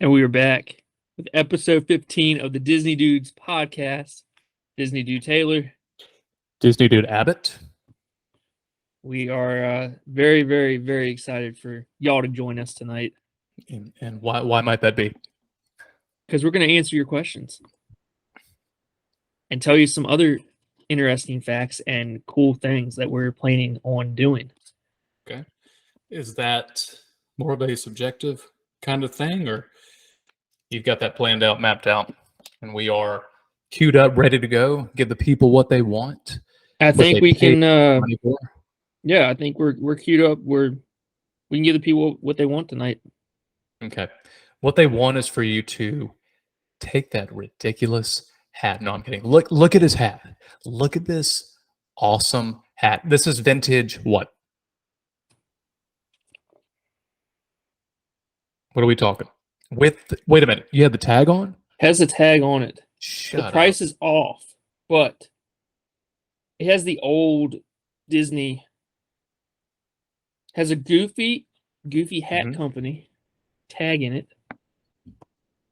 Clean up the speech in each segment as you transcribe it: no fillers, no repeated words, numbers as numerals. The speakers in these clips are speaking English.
And we are back with episode 15 of the Disney Dudes podcast. Disney Dude Taylor. Disney Dude Abbott. We are very, very, very excited for y'all to join us tonight. And why might that be? Because we're going to answer your questions and tell you some other interesting facts and cool things that we're planning on doing. Okay. Is that more of a subjective kind of thing, or you've got that planned out, mapped out, and we are queued up, ready to go, give the people what they want? I think we can. Money for? Yeah, I think we're queued up. We can give the people what they want tonight. Okay. What they want is for you to take that ridiculous hat. No, I'm kidding. Look at his hat. Look at this awesome hat. This is vintage what? What are we talking? Wait a minute. You had the tag on? Has a tag on it. Shut the price up. is off, but it has the old Disney. Has a goofy hat company tag in it.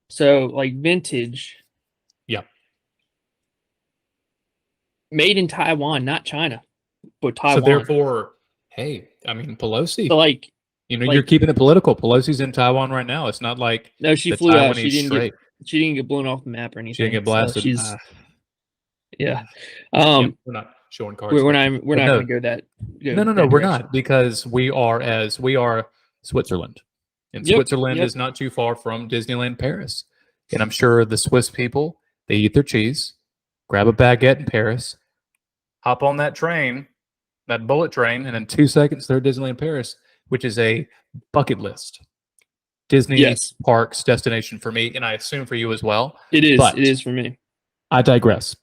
So like vintage. Yeah. Made in Taiwan, not China, but Taiwan. So therefore, hey, I mean Pelosi. So like, you're keeping it political. Pelosi's in Taiwan right now. It's not like no, she flew out. She didn't get blown off the map or anything. She didn't get blasted. So yeah. We're not showing cards. We're not going to go that. No, we're not, because we are Switzerland, and Switzerland is not too far from Disneyland Paris. And I'm sure the Swiss people, they eat their cheese, grab a baguette in Paris, hop on that train, that bullet train, and in 2 seconds they're at Disneyland Paris, which is a bucket list Disney parks destination for me, and I assume for you as well. It is. It is for me. I digress.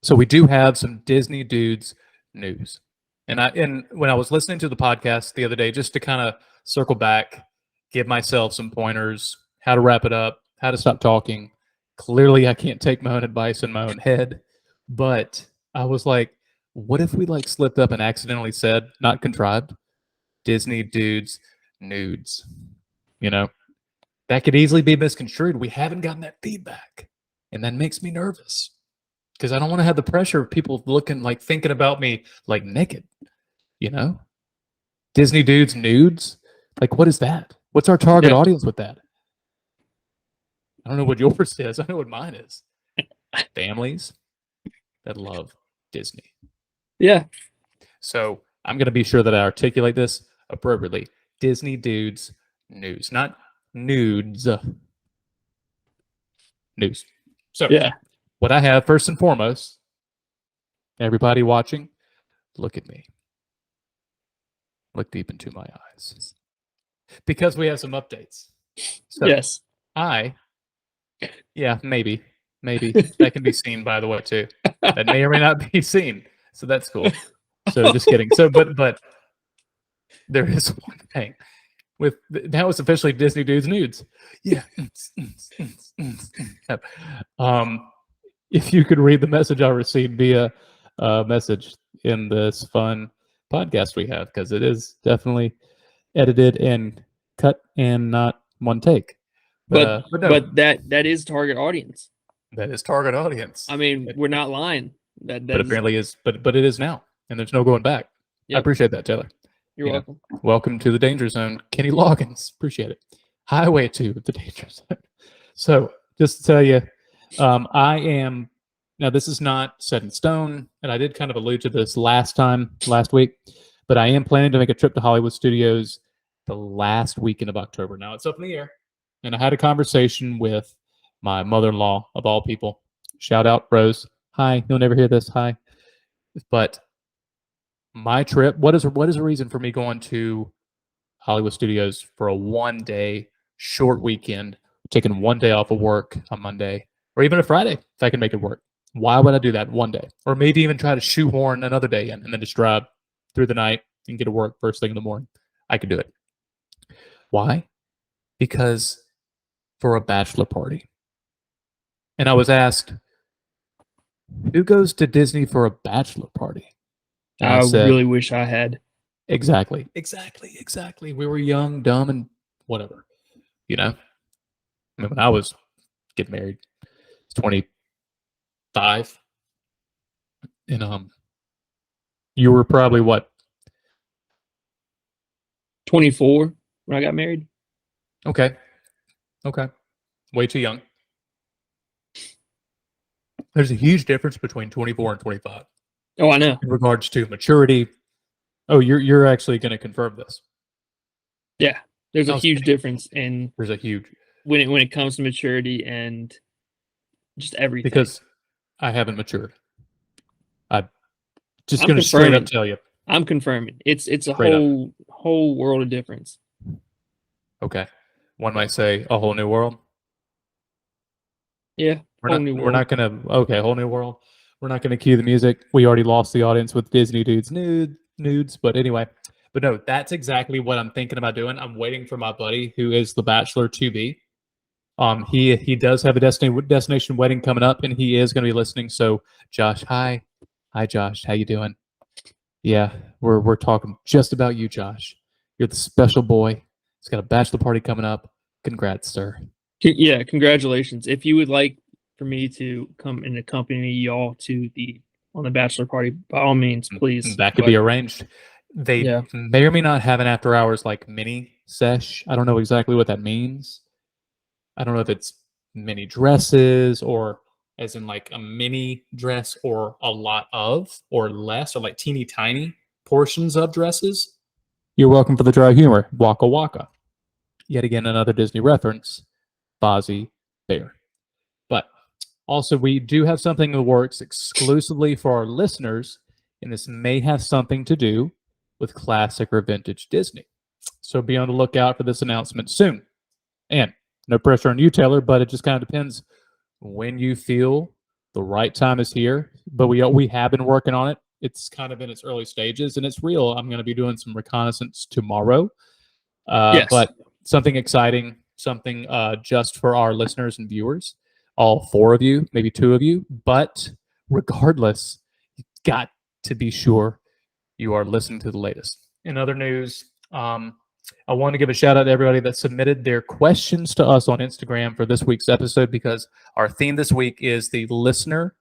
So we do have some Disney Dudes news. And when I was listening to the podcast the other day, just to kind of circle back, give myself some pointers, how to wrap it up, how to stop talking. Clearly, I can't take my own advice in my own head. But I was like, what if we slipped up and accidentally said, not contrived, Disney Dudes nudes? That could easily be misconstrued. We haven't gotten that feedback. And that makes me nervous, because I don't want to have the pressure of people thinking about me naked, Disney Dudes nudes. What is that? What's our target audience with that? I don't know what yours is. I know what mine is. Families that love Disney. Yeah. So I'm going to be sure that I articulate this appropriately. Disney Dudes news, not nudes. News. So what I have, first and foremost, everybody watching, look at me. Look deep into my eyes. Because we have some updates. So maybe. That can be seen, by the way, too. That may or may not be seen. So that's cool. So just kidding. So, but there is one thing. That was officially Disney Dudes nudes. Yeah. If you could read the message I received via message in this fun podcast we have, because it is definitely edited and cut and not one take. But that is target audience. That is target audience. I mean, we're not lying. But apparently is. But it is now, and there's no going back. I appreciate that, Taylor. You're welcome. Welcome to the danger zone, Kenny Loggins. Appreciate it. Highway to the danger zone. So just to tell you, I am now. This is not set in stone, and I did kind of allude to this last week, but I am planning to make a trip to Hollywood Studios the last weekend of October. Now it's up in the air, and I had a conversation with my mother-in-law, of all people. Shout out, Rose. Hi. You'll never hear this. Hi. But my trip, what is the reason for me going to Hollywood Studios for a 1-day short weekend, taking 1 day off of work on Monday, or even a Friday if I can make it work? Why would I do that 1 day? Or maybe even try to shoehorn another day in and then just drive through the night and get to work first thing in the morning. I could do it. Why? Because for a bachelor party. And I was asked, who goes to Disney for a bachelor party? And I really wish I had. Exactly. We were young, dumb, and whatever, I mean, when I was getting married, I was 25, and you were probably what? 24 when I got married. Okay, way too young. There's a huge difference between 24 and 25 Oh, I know. in regards to maturity. Oh, you're actually going to confirm this? Yeah, there's a I was huge thinking difference in there's a huge when it comes to maturity and just everything. because I haven't matured. I'm just I'm going to straight up confirming. tell you. I'm confirming. It's a Straight up. whole world of difference. Okay, one might say a whole new world. Yeah, whole new We're world. not gonna okay, whole new world. We're not gonna cue the music. We already lost the audience with Disney dudes nudes. But anyway, but no, that's exactly what I'm thinking about doing. I'm waiting for my buddy who is the Bachelor to be. He does have a destination wedding coming up, and he is going to be listening. So, Josh, hi, Josh, how you doing? Yeah, we're talking just about you, Josh. You're the special boy. He's got a bachelor party coming up. Congrats, sir. Yeah, congratulations. If you would like for me to come and accompany y'all to on the bachelor party, by all means, please. That could be arranged. They Yeah. may or may not have an after hours like mini sesh. I don't know exactly what that means. I don't know if it's mini dresses or as in like a mini dress or a lot of or less or like teeny tiny portions of dresses. You're welcome for the dry humor. Waka Waka. Yet again, another Disney reference. Fozzie Bear. But also, we do have something in the works exclusively for our listeners, and this may have something to do with classic or vintage Disney. So be on the lookout for this announcement soon. And no pressure on you, Taylor, but it just kind of depends when you feel the right time is here. But we have been working on it. It's kind of in its early stages, and it's real. I'm going to be doing some reconnaissance tomorrow. Yes. But something exciting, something just for our listeners and viewers, all 4 of you, maybe 2 of you. But regardless, you got to be sure you are listening to the latest. In other news, I want to give a shout out to everybody that submitted their questions to us on Instagram for this week's episode because our theme this week is the listener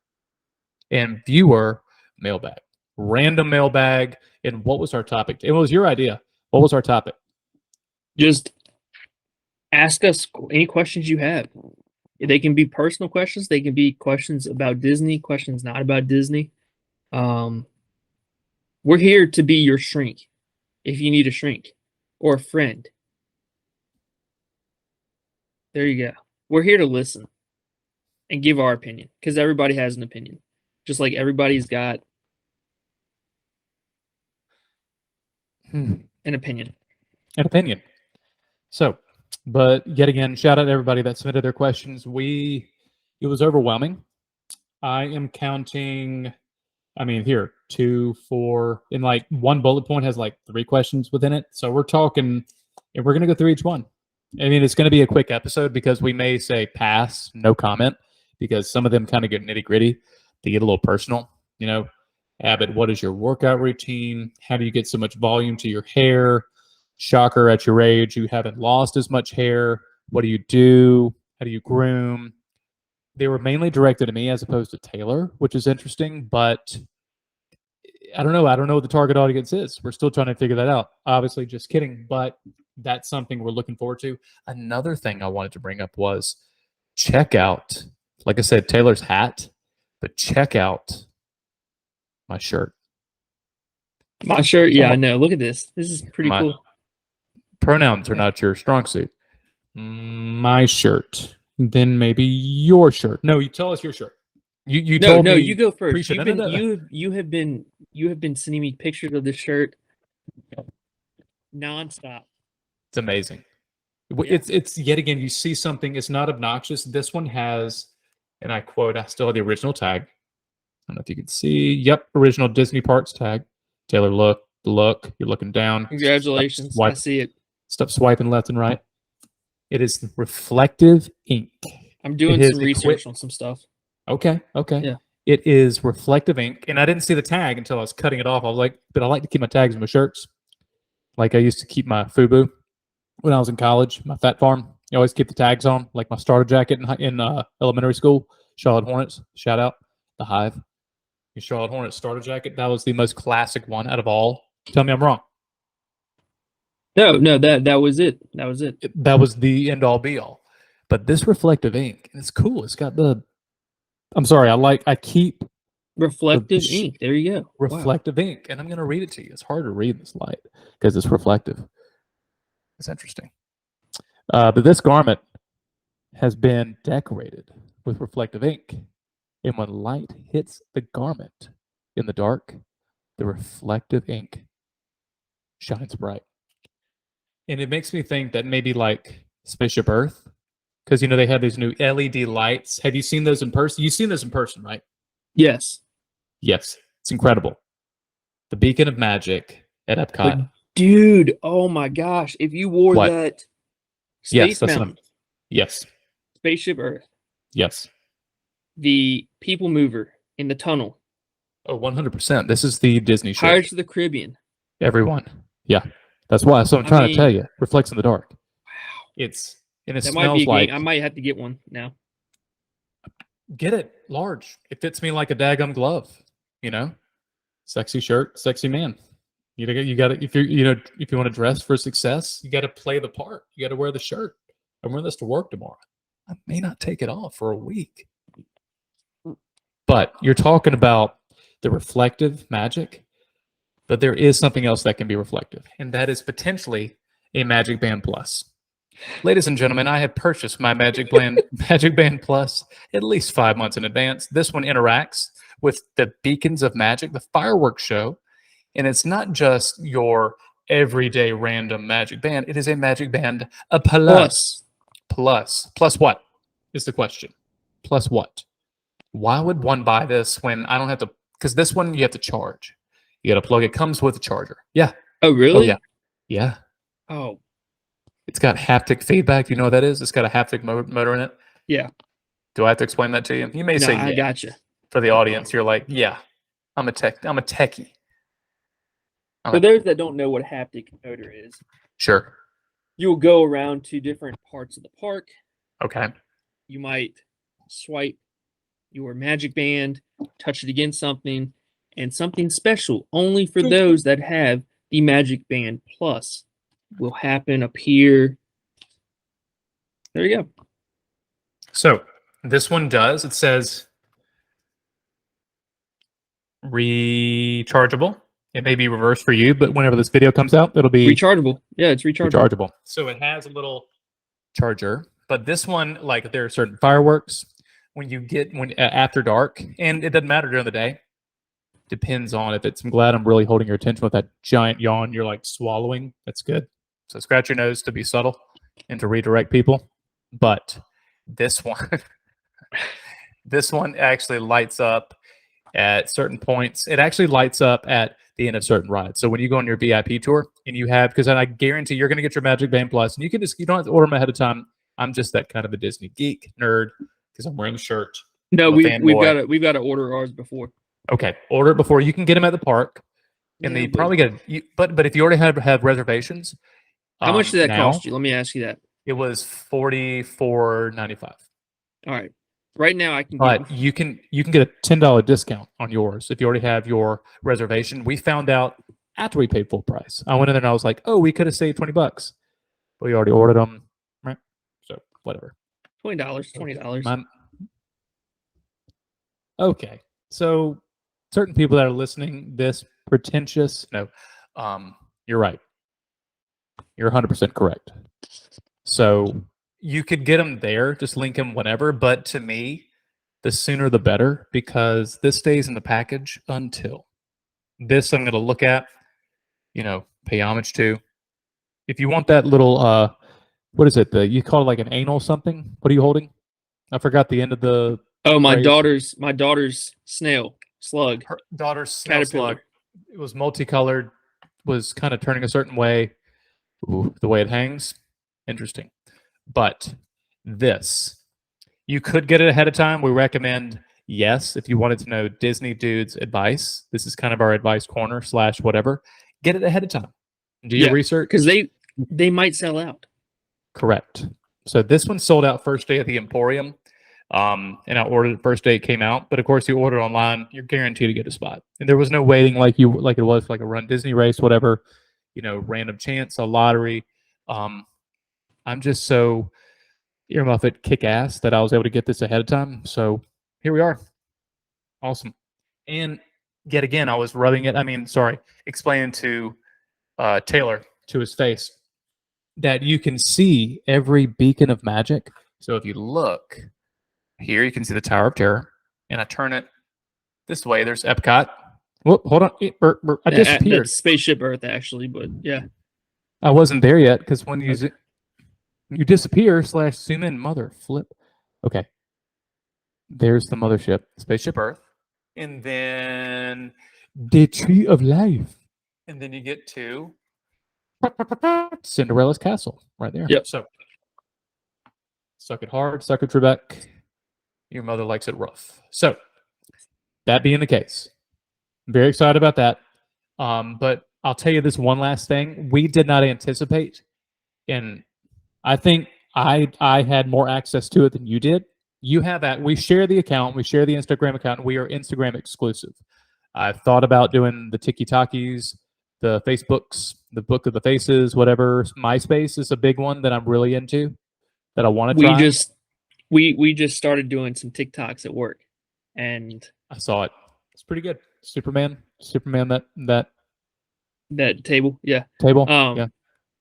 and viewer mailbag. Random mailbag. And what was our topic? It was your idea. What was our topic? Just ask us any questions you have. They can be personal questions. They can be questions about Disney, questions not about Disney. We're here to be your shrink if you need a shrink or a friend. There you go. We're here to listen and give our opinion because everybody has an opinion. Just like everybody's got an opinion. An opinion. So, but yet again, shout out to everybody that submitted their questions. It was overwhelming. I am counting, I mean, here, 2, 4, and like one bullet point has like 3 questions within it. So we're talking, and we're going to go through each one. I mean, it's going to be a quick episode because we may say pass, no comment, because some of them kind of get nitty gritty. They get a little personal. You know, Abbott, what is your workout routine? How do you get so much volume to your hair? Shocker, at your age, you haven't lost as much hair. What do you do? How do you groom? They were mainly directed to me as opposed to Taylor, which is interesting, but I don't know. I don't know what the target audience is. We're still trying to figure that out. Obviously, just kidding, but that's something we're looking forward to. Another thing I wanted to bring up was check out, like I said, Taylor's hat, but check out my shirt. My shirt, yeah, I know. Look at this. This is pretty cool. Pronouns are not your strong suit. My shirt. Then maybe your shirt. No, you tell us your shirt. You told me. You go first. You have been sending me pictures of this shirt nonstop. It's amazing. Yeah. It's yet again, you see something, it's not obnoxious. This one has, and I quote, I still have the original tag. I don't know if you can see. Yep, original Disney Parks tag. Taylor, look, you're looking down. Congratulations. I see it. Stop swiping left and right. It is reflective ink. I'm doing some research on some stuff. Okay. Yeah. It is reflective ink. And I didn't see the tag until I was cutting it off. I was like, but I like to keep my tags in my shirts. Like I used to keep my FUBU when I was in college, my Fat Farm. You always keep the tags on, like my starter jacket in elementary school. Charlotte Hornets, shout out the Hive. Your Charlotte Hornets starter jacket. That was the most classic one out of all. Tell me I'm wrong. No, that was it. That was it. That was the end all be all. But this reflective ink, it's cool. It's got the. I'm sorry. I keep Reflective ink. There you go. reflective ink, and I'm going to read it to you. It's hard to read in this light because it's reflective. It's interesting. But this garment has been decorated with reflective ink. And when light hits the garment in the dark, the reflective ink shines bright. And it makes me think that maybe like Spaceship Earth, because they have these new LED lights. Have you seen those in person? You've seen those in person, right? Yes. Yes. It's incredible. The Beacon of Magic at Epcot. But dude, oh my gosh. If you wore What? that Yes, Space that's what Mountain, Yes. Spaceship Earth, Yes. the People Mover in the tunnel, Oh, 100%. This is the Disney show. Pirates of the Caribbean. Everyone. Yeah. That's why. So I'm trying to tell you. Reflects in the dark. Wow. And it That might smells be a like. game. I might have to get one now. Get it large. It fits me like a daggum glove. Sexy shirt, sexy man. You got to if you want to dress for success, you got to play the part. You got to wear the shirt. I'm wearing this to work tomorrow. I may not take it off for a week. But you're talking about the reflective magic, but there is something else that can be reflective, and that is potentially a Magic Band Plus. Ladies and gentlemen, I have purchased my Magic Band Plus at least 5 months in advance. This one interacts with the Beacons of Magic, the fireworks show, and it's not just your everyday random Magic Band. It is a Magic Band Plus. Plus what is the question? Plus what? Why would one buy this when I don't have to? Because this one you have to charge. You got to plug. It comes with a charger. Yeah. Oh, really? Oh, yeah. Yeah. Oh, It's got haptic feedback. You know what that is? It's got a haptic motor in it. yeah. Do I have to explain that to you? You may No, say yeah. I gotcha. For the audience, you're like, yeah, I'm a techie. For those that don't know what a haptic motor is, Sure. you will go around to different parts of the park. Okay. You might swipe your Magic Band, touch it against something, and something special only for those that have the Magic Band Plus will happen, appear. There you go. So this one does. It says rechargeable. It may be reversed for you, but whenever this video comes out, it'll be Rechargeable. Yeah, it's rechargeable. So it has a little charger, but this one, like there are certain fireworks when you get after dark, and it doesn't matter during the day. Depends on if it's. I'm glad I'm really holding your attention with that giant yawn you're like swallowing. That's good. So scratch your nose to be subtle and to redirect people. But this one, this one actually lights up at certain points. It actually lights up at the end of certain rides. So when you go on your VIP tour and you have, because I guarantee you're going to get your Magic Band Plus, and you don't have to order them ahead of time. I'm just that kind of a Disney geek nerd because I'm wearing the shirt. No, we've got to order ours before. Okay, order it before. You can get them at the park, and Yeah, they probably get. But if you already have reservations, how much did that now, cost you? Let me ask you that. It was $44.95. All right, right now I can. But you can get a $10 discount on yours if you already have your reservation. We found out after we paid full price. I went in there and I was like, "Oh, we could have saved $20." But we already ordered them, right? So whatever. $20. Okay, so certain people that are listening, this pretentious. No, you're right. You're 100% correct. So you could get them there, just link them whenever. But to me, the sooner the better, because this stays in the package until this I'm going to look at, pay homage to. If you want that little, what is it? You call it like an anal something? What are you holding? I forgot the end of the. Oh, my daughter's slug. Her daughter's caterpillar. Slug. It was multicolored, was kind of turning a certain way. Ooh, the way it hangs, interesting. But this, you could get it ahead of time. We recommend, yes, if you wanted to know Disney dudes' advice. This is kind of our advice corner / whatever. Get it ahead of time. Do your research because they might sell out. Correct. So this one sold out first day at the Emporium. And I ordered it first day it came out. But of course, you order online, you're guaranteed to get a spot. And there was no waiting like it was for like a Run Disney race, whatever, random chance, a lottery. I'm just so earmuffet kick ass that I was able to get this ahead of time. So here we are. Awesome. And yet again, I was explaining to Taylor to his face that you can see every beacon of magic. So if you look here, you can see the Tower of Terror, and I turn it this way. There's Epcot. Whoop, hold on. I disappeared. That's Spaceship Earth, actually, but yeah. I wasn't there yet because when you disappear / zoom in, mother flip. Okay. There's the mothership, Spaceship Earth. And then the Tree of Life. And then you get to Cinderella's castle right there. Yep. So suck it hard, suck it, Trebek. Your mother likes it rough. So that being the case, I'm very excited about that. But I'll tell you this one last thing. We did not anticipate, and I think I had more access to it than you did. You have that. We share the account. We share the Instagram account. We are Instagram exclusive. I've thought about doing the TikTokies, the Facebooks, the Book of the Faces, whatever. MySpace is a big one that I'm really into, that I want to try. We just started doing some TikToks at work, and I saw it. It's pretty good. Superman, that table, yeah. table.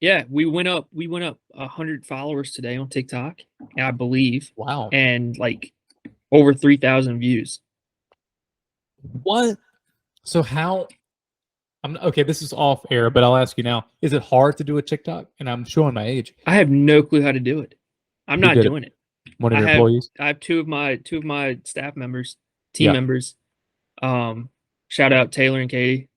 Yeah, we went up 100 followers today on TikTok, I believe. Wow. And like over 3,000 views. What? So how? Okay, this is off air, but I'll ask you now. Is it hard to do a TikTok? And I'm showing my age. I have no clue how to do it. I'm not doing it. One of your employees? I have two of my staff members, team members. Shout out Taylor and Katie.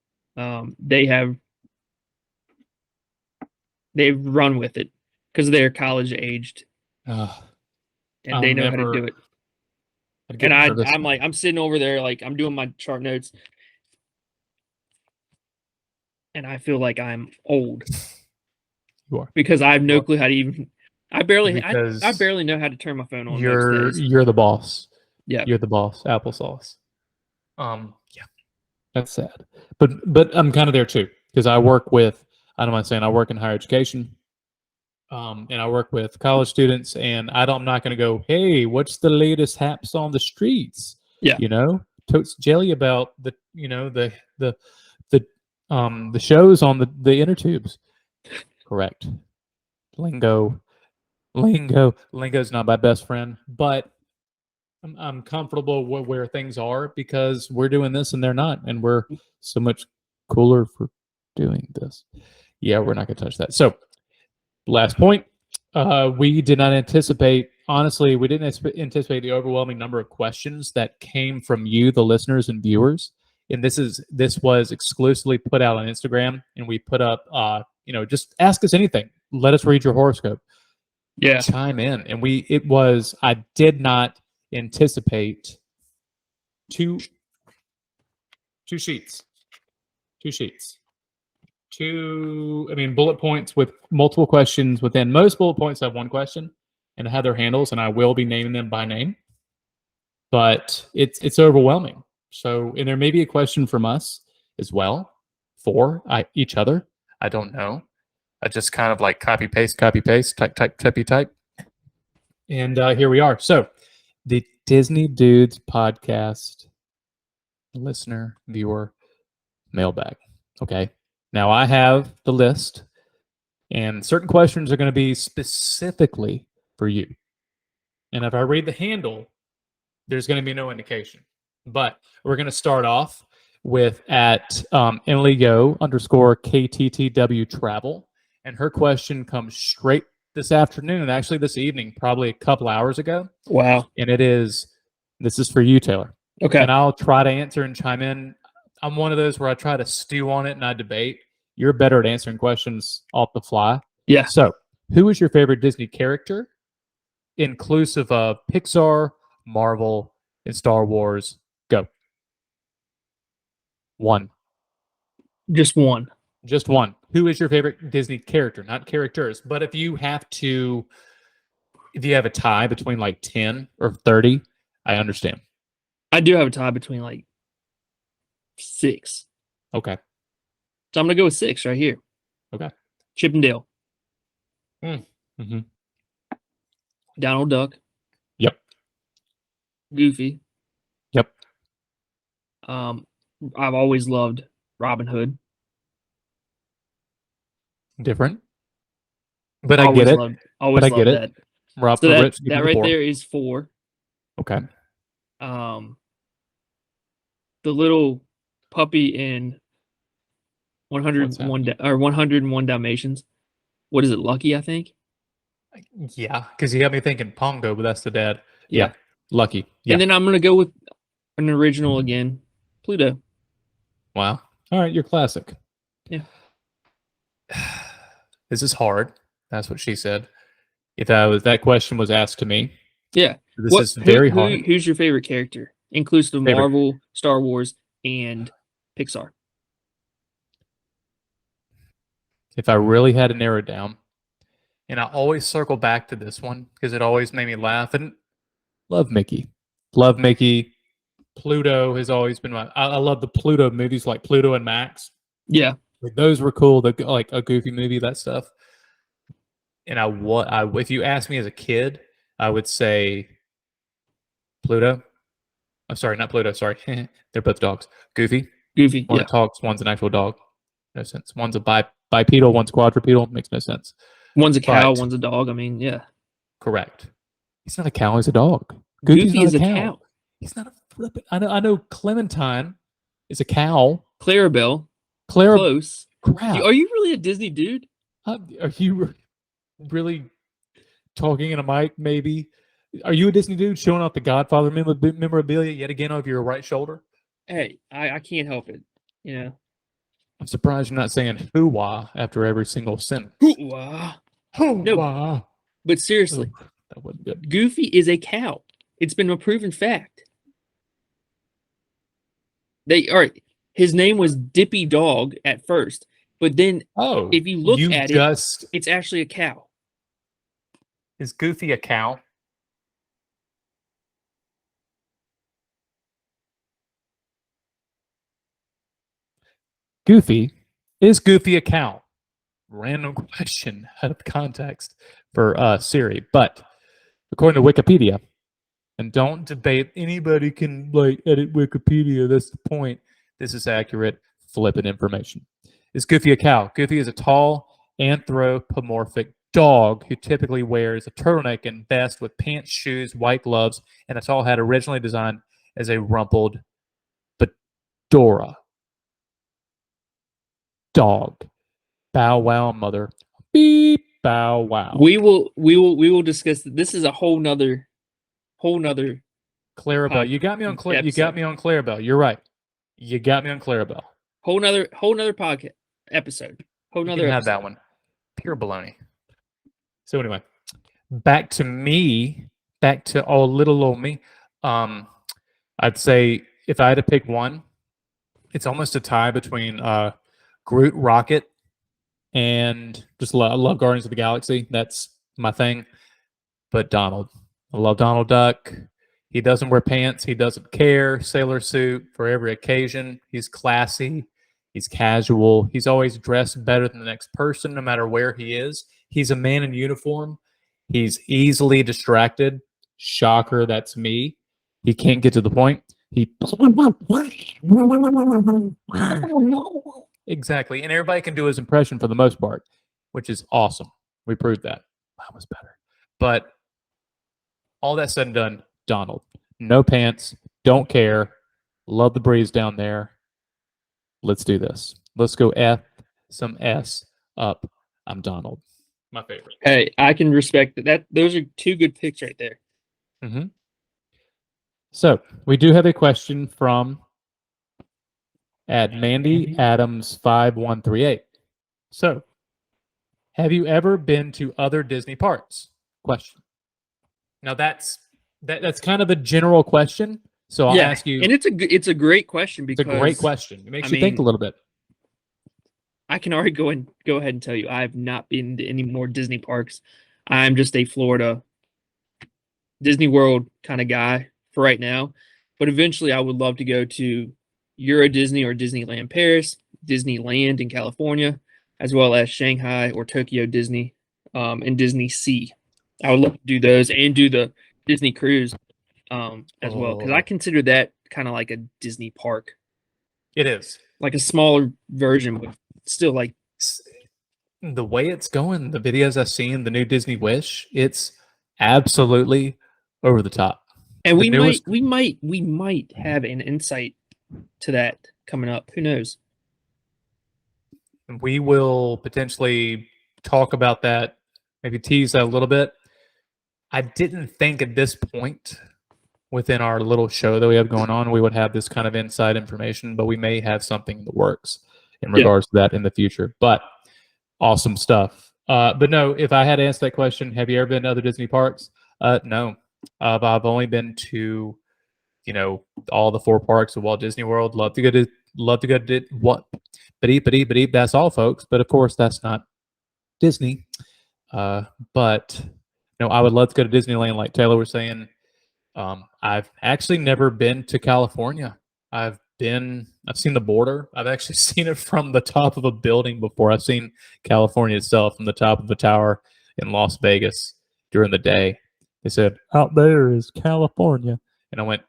They've run with it because they're college aged, and they know how to do it. And I'm sitting over there, like I'm doing my chart notes, and I feel like I'm old. You are, because I have no clue how to even. I barely know how to turn my phone on. You're the boss. Yeah, you're the boss. Applesauce. Yeah, that's sad, but I'm kind of there too because I work with. I don't mind saying I work in higher education, and I work with college students, and I'm not going to go, hey, what's the latest haps on the streets? Yeah, totes jelly about the shows on the inner tubes. Correct. Lingo's not my best friend, but I'm comfortable where things are because we're doing this and they're not, and we're so much cooler for doing this. Yeah, we're not going to touch that. So, last point. We did not anticipate, honestly, we didn't anticipate the overwhelming number of questions that came from you, the listeners and viewers. And this was exclusively put out on Instagram, and we put up, just ask us anything. Let us read your horoscope. Yeah. Chime in. And I did not anticipate two sheets. Bullet points with multiple questions within. Most bullet points have one question and have their handles, and I will be naming them by name. But it's overwhelming. So, and there may be a question from us as well for each other. I don't know. I just kind of like copy paste, type. And here we are. So, the Disney Dudes podcast listener, viewer, mailbag. Okay. Now I have the list, and certain questions are going to be specifically for you. And if I read the handle, there's going to be no indication. But we're going to start off with at @EmilyGo_KTTW travel. And her question comes straight this afternoon, actually this evening, probably a couple hours ago. Wow. And this is for you, Taylor. Okay. And I'll try to answer and chime in. I'm one of those where I try to stew on it and I debate. You're better at answering questions off the fly. Yeah. So, who is your favorite Disney character, inclusive of Pixar, Marvel, and Star Wars? Go. One. Just one. Who is your favorite Disney character? Not characters, but if you have to if you have a tie between like 10 or 30, I understand. I do have a tie between like 6. Okay. So I'm gonna go with 6 right here. Okay. Chip and Dale. Mm-hmm. Donald Duck. Yep. Goofy. Yep. I've always loved Robin Hood. Different. But I get it. Always I get loved it. that. Rob So the that rich, give that to the right poor. there is 4. Okay. The little puppy in What's 101 happening? or 101 Dalmatians. What is it? Lucky, I think. Yeah, because you got me thinking Pongo, but that's the dad. Yeah. Yeah. Lucky. Yeah. And then I'm gonna go with an original again, Pluto. Wow. All right, you're classic. Yeah. This is hard. That's what she said. If that question was asked to me, Yeah. this is very hard. Who's your favorite character, inclusive of Favorite. Marvel, Star Wars, and Pixar? If I really had to narrow it down, and I always circle back to this one because it always made me laugh. And love Mickey. Love Mickey. Pluto has always been I love the Pluto movies like Pluto and Max. Yeah. Like those were cool. Like a Goofy movie, that stuff. And if you ask me as a kid, I would say Pluto. I'm sorry, not Pluto. Sorry, they're both dogs. Goofy. Goofy. One Yeah. that talks. One's an actual dog. No sense. One's a bipedal. One's quadrupedal. Makes no sense. One's a cow. But- One's a dog. I mean, yeah. Correct. He's not a cow. He's a dog. Goofy's Goofy not is a cow. He's not a flippin'. I know Clementine is a cow. Clarabelle. Clara. Close. Crap. Are you really a Disney dude? Are you really talking in a mic? Maybe. Are you a Disney dude showing off the Godfather memorabilia yet again over your right shoulder? Hey, I can't help it. You know. I'm surprised you're not saying hoo-wah after every single sentence. Hoo-wah. Hoo-wah. But seriously, That wasn't good. Goofy is a cow. It's been a proven fact. All right. His name was Dippy Dog at first, but then Oh, if you look at it, it's actually a cow. Is Goofy a cow? Is Goofy a cow? Random question out of context for Siri, but according to Wikipedia, and don't debate, anybody can like edit Wikipedia, that's the point. This is accurate, flippant information. Is Goofy a cow? Goofy is a tall, anthropomorphic dog who typically wears a turtleneck and vest with pants, shoes, white gloves, and a tall hat originally designed as a rumpled fedora. Dog. Bow wow, mother. Beep, bow wow. We will discuss it. This is a whole nother Clarabelle. You got me on Clarabelle. You're right. You got me on Clarabelle. whole nother podcast episode. You can have that one. Pure baloney. So anyway, back to little old me. I'd say if I had to pick one, it's almost a tie between Groot, Rocket, and just I love Guardians of the Galaxy. That's my thing. But Donald. I love Donald Duck. He doesn't wear pants. He doesn't care. Sailor suit for every occasion. He's classy. He's casual. He's always dressed better than the next person, no matter where he is. He's a man in uniform. He's easily distracted. Shocker, that's me. He can't get to the point. Exactly. And everybody can do his impression for the most part, which is awesome. We proved that. That was better. But all that said and done, Donald. No pants. Don't care. Love the breeze down there. Let's do this. Let's go F some S up. I'm Donald. My favorite. Hey, I can respect that. Those are 2 good picks right there. Mm-hmm. So we do have a question from at Mandy Adams 5138. So, have you ever been to other Disney parks? Question. Now that's kind of a general question. So I'll ask you. And it's a great question because it's a great question. It makes you think a little bit. I can already go ahead and tell you I have not been to any more Disney parks. I'm just a Florida Disney World kind of guy for right now, but eventually I would love to go to Euro Disney or Disneyland Paris, Disneyland in California, as well as Shanghai or Tokyo Disney, and Disney Sea. I would love to do those and do the Disney cruise as well, because I Oh, consider that kind of like a Disney park, it is. like a smaller version, but still like. S- The way it's going, the videos I've seen, the new Disney Wish, it's absolutely over the top. And The we might, newest, we might have an insight to that coming up. Who knows? we will potentially talk about that, maybe tease that a little bit. I didn't think at this point within our little show that we have going on, we would have this kind of inside information, but we may have something in the works in Yeah. regards to that in the future. But awesome stuff. But no, if I had to answer that question, have you ever been to other Disney parks? No. I've only been to, all the 4 parks of Walt Disney World. Love to go to what? But that's all, folks. But of course, that's not Disney. But no, I would love to go to Disneyland, like Taylor was saying. I've actually never been to California. I've seen the border. I've actually seen it from the top of a building before. I've seen California itself from the top of a tower in Las Vegas during the day. They said, out there is California. And I went,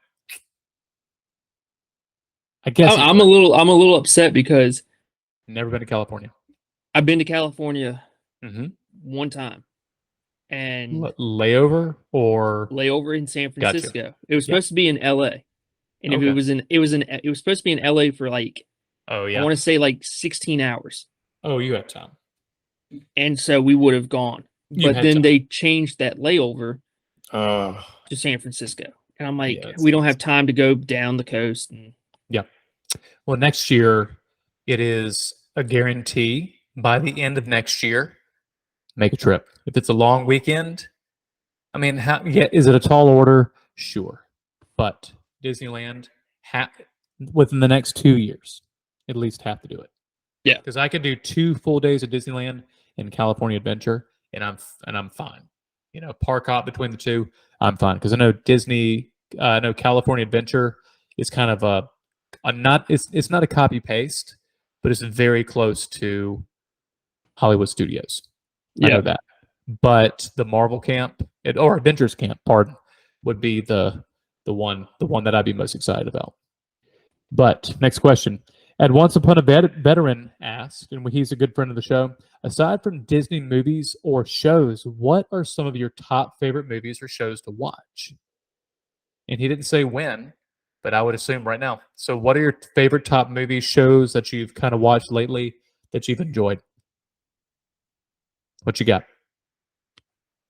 I guess I'm a little upset because never been to California. I've been to California Mm-hmm. one time and Layover or layover in San Gotcha. Francisco. It was Yeah. supposed to be in LA. And if Okay. it was supposed to be in LA for like, Oh I yeah. want to say like 16 hours. Oh, you had time. And so we would have gone. You But had then time. they changed that layover Uh, to San Francisco. And I'm like, Yeah, we don't have time to go down the coast. And well, next year it is a guarantee. By the end of next year, make a trip. If it's a long weekend, I mean, is it a tall order? Sure, but Disneyland within the next 2 years, at least have to do it. Yeah. because I could do 2 full days of Disneyland and California Adventure, and I'm fine. Park hop between the two, I'm fine because I know California Adventure is kind of a not it's not a copy paste, but it's very close to Hollywood Studios. I know that. But the Marvel camp or Adventures camp, pardon, would be the one that I'd be most excited about. But next question. And Once Upon a Veteran asked, and he's a good friend of the show, aside from Disney movies or shows, what are some of your top favorite movies or shows to watch? And he didn't say when, but I would assume right now. So what are your favorite top movies, shows that you've kind of watched lately that you've enjoyed? What you got?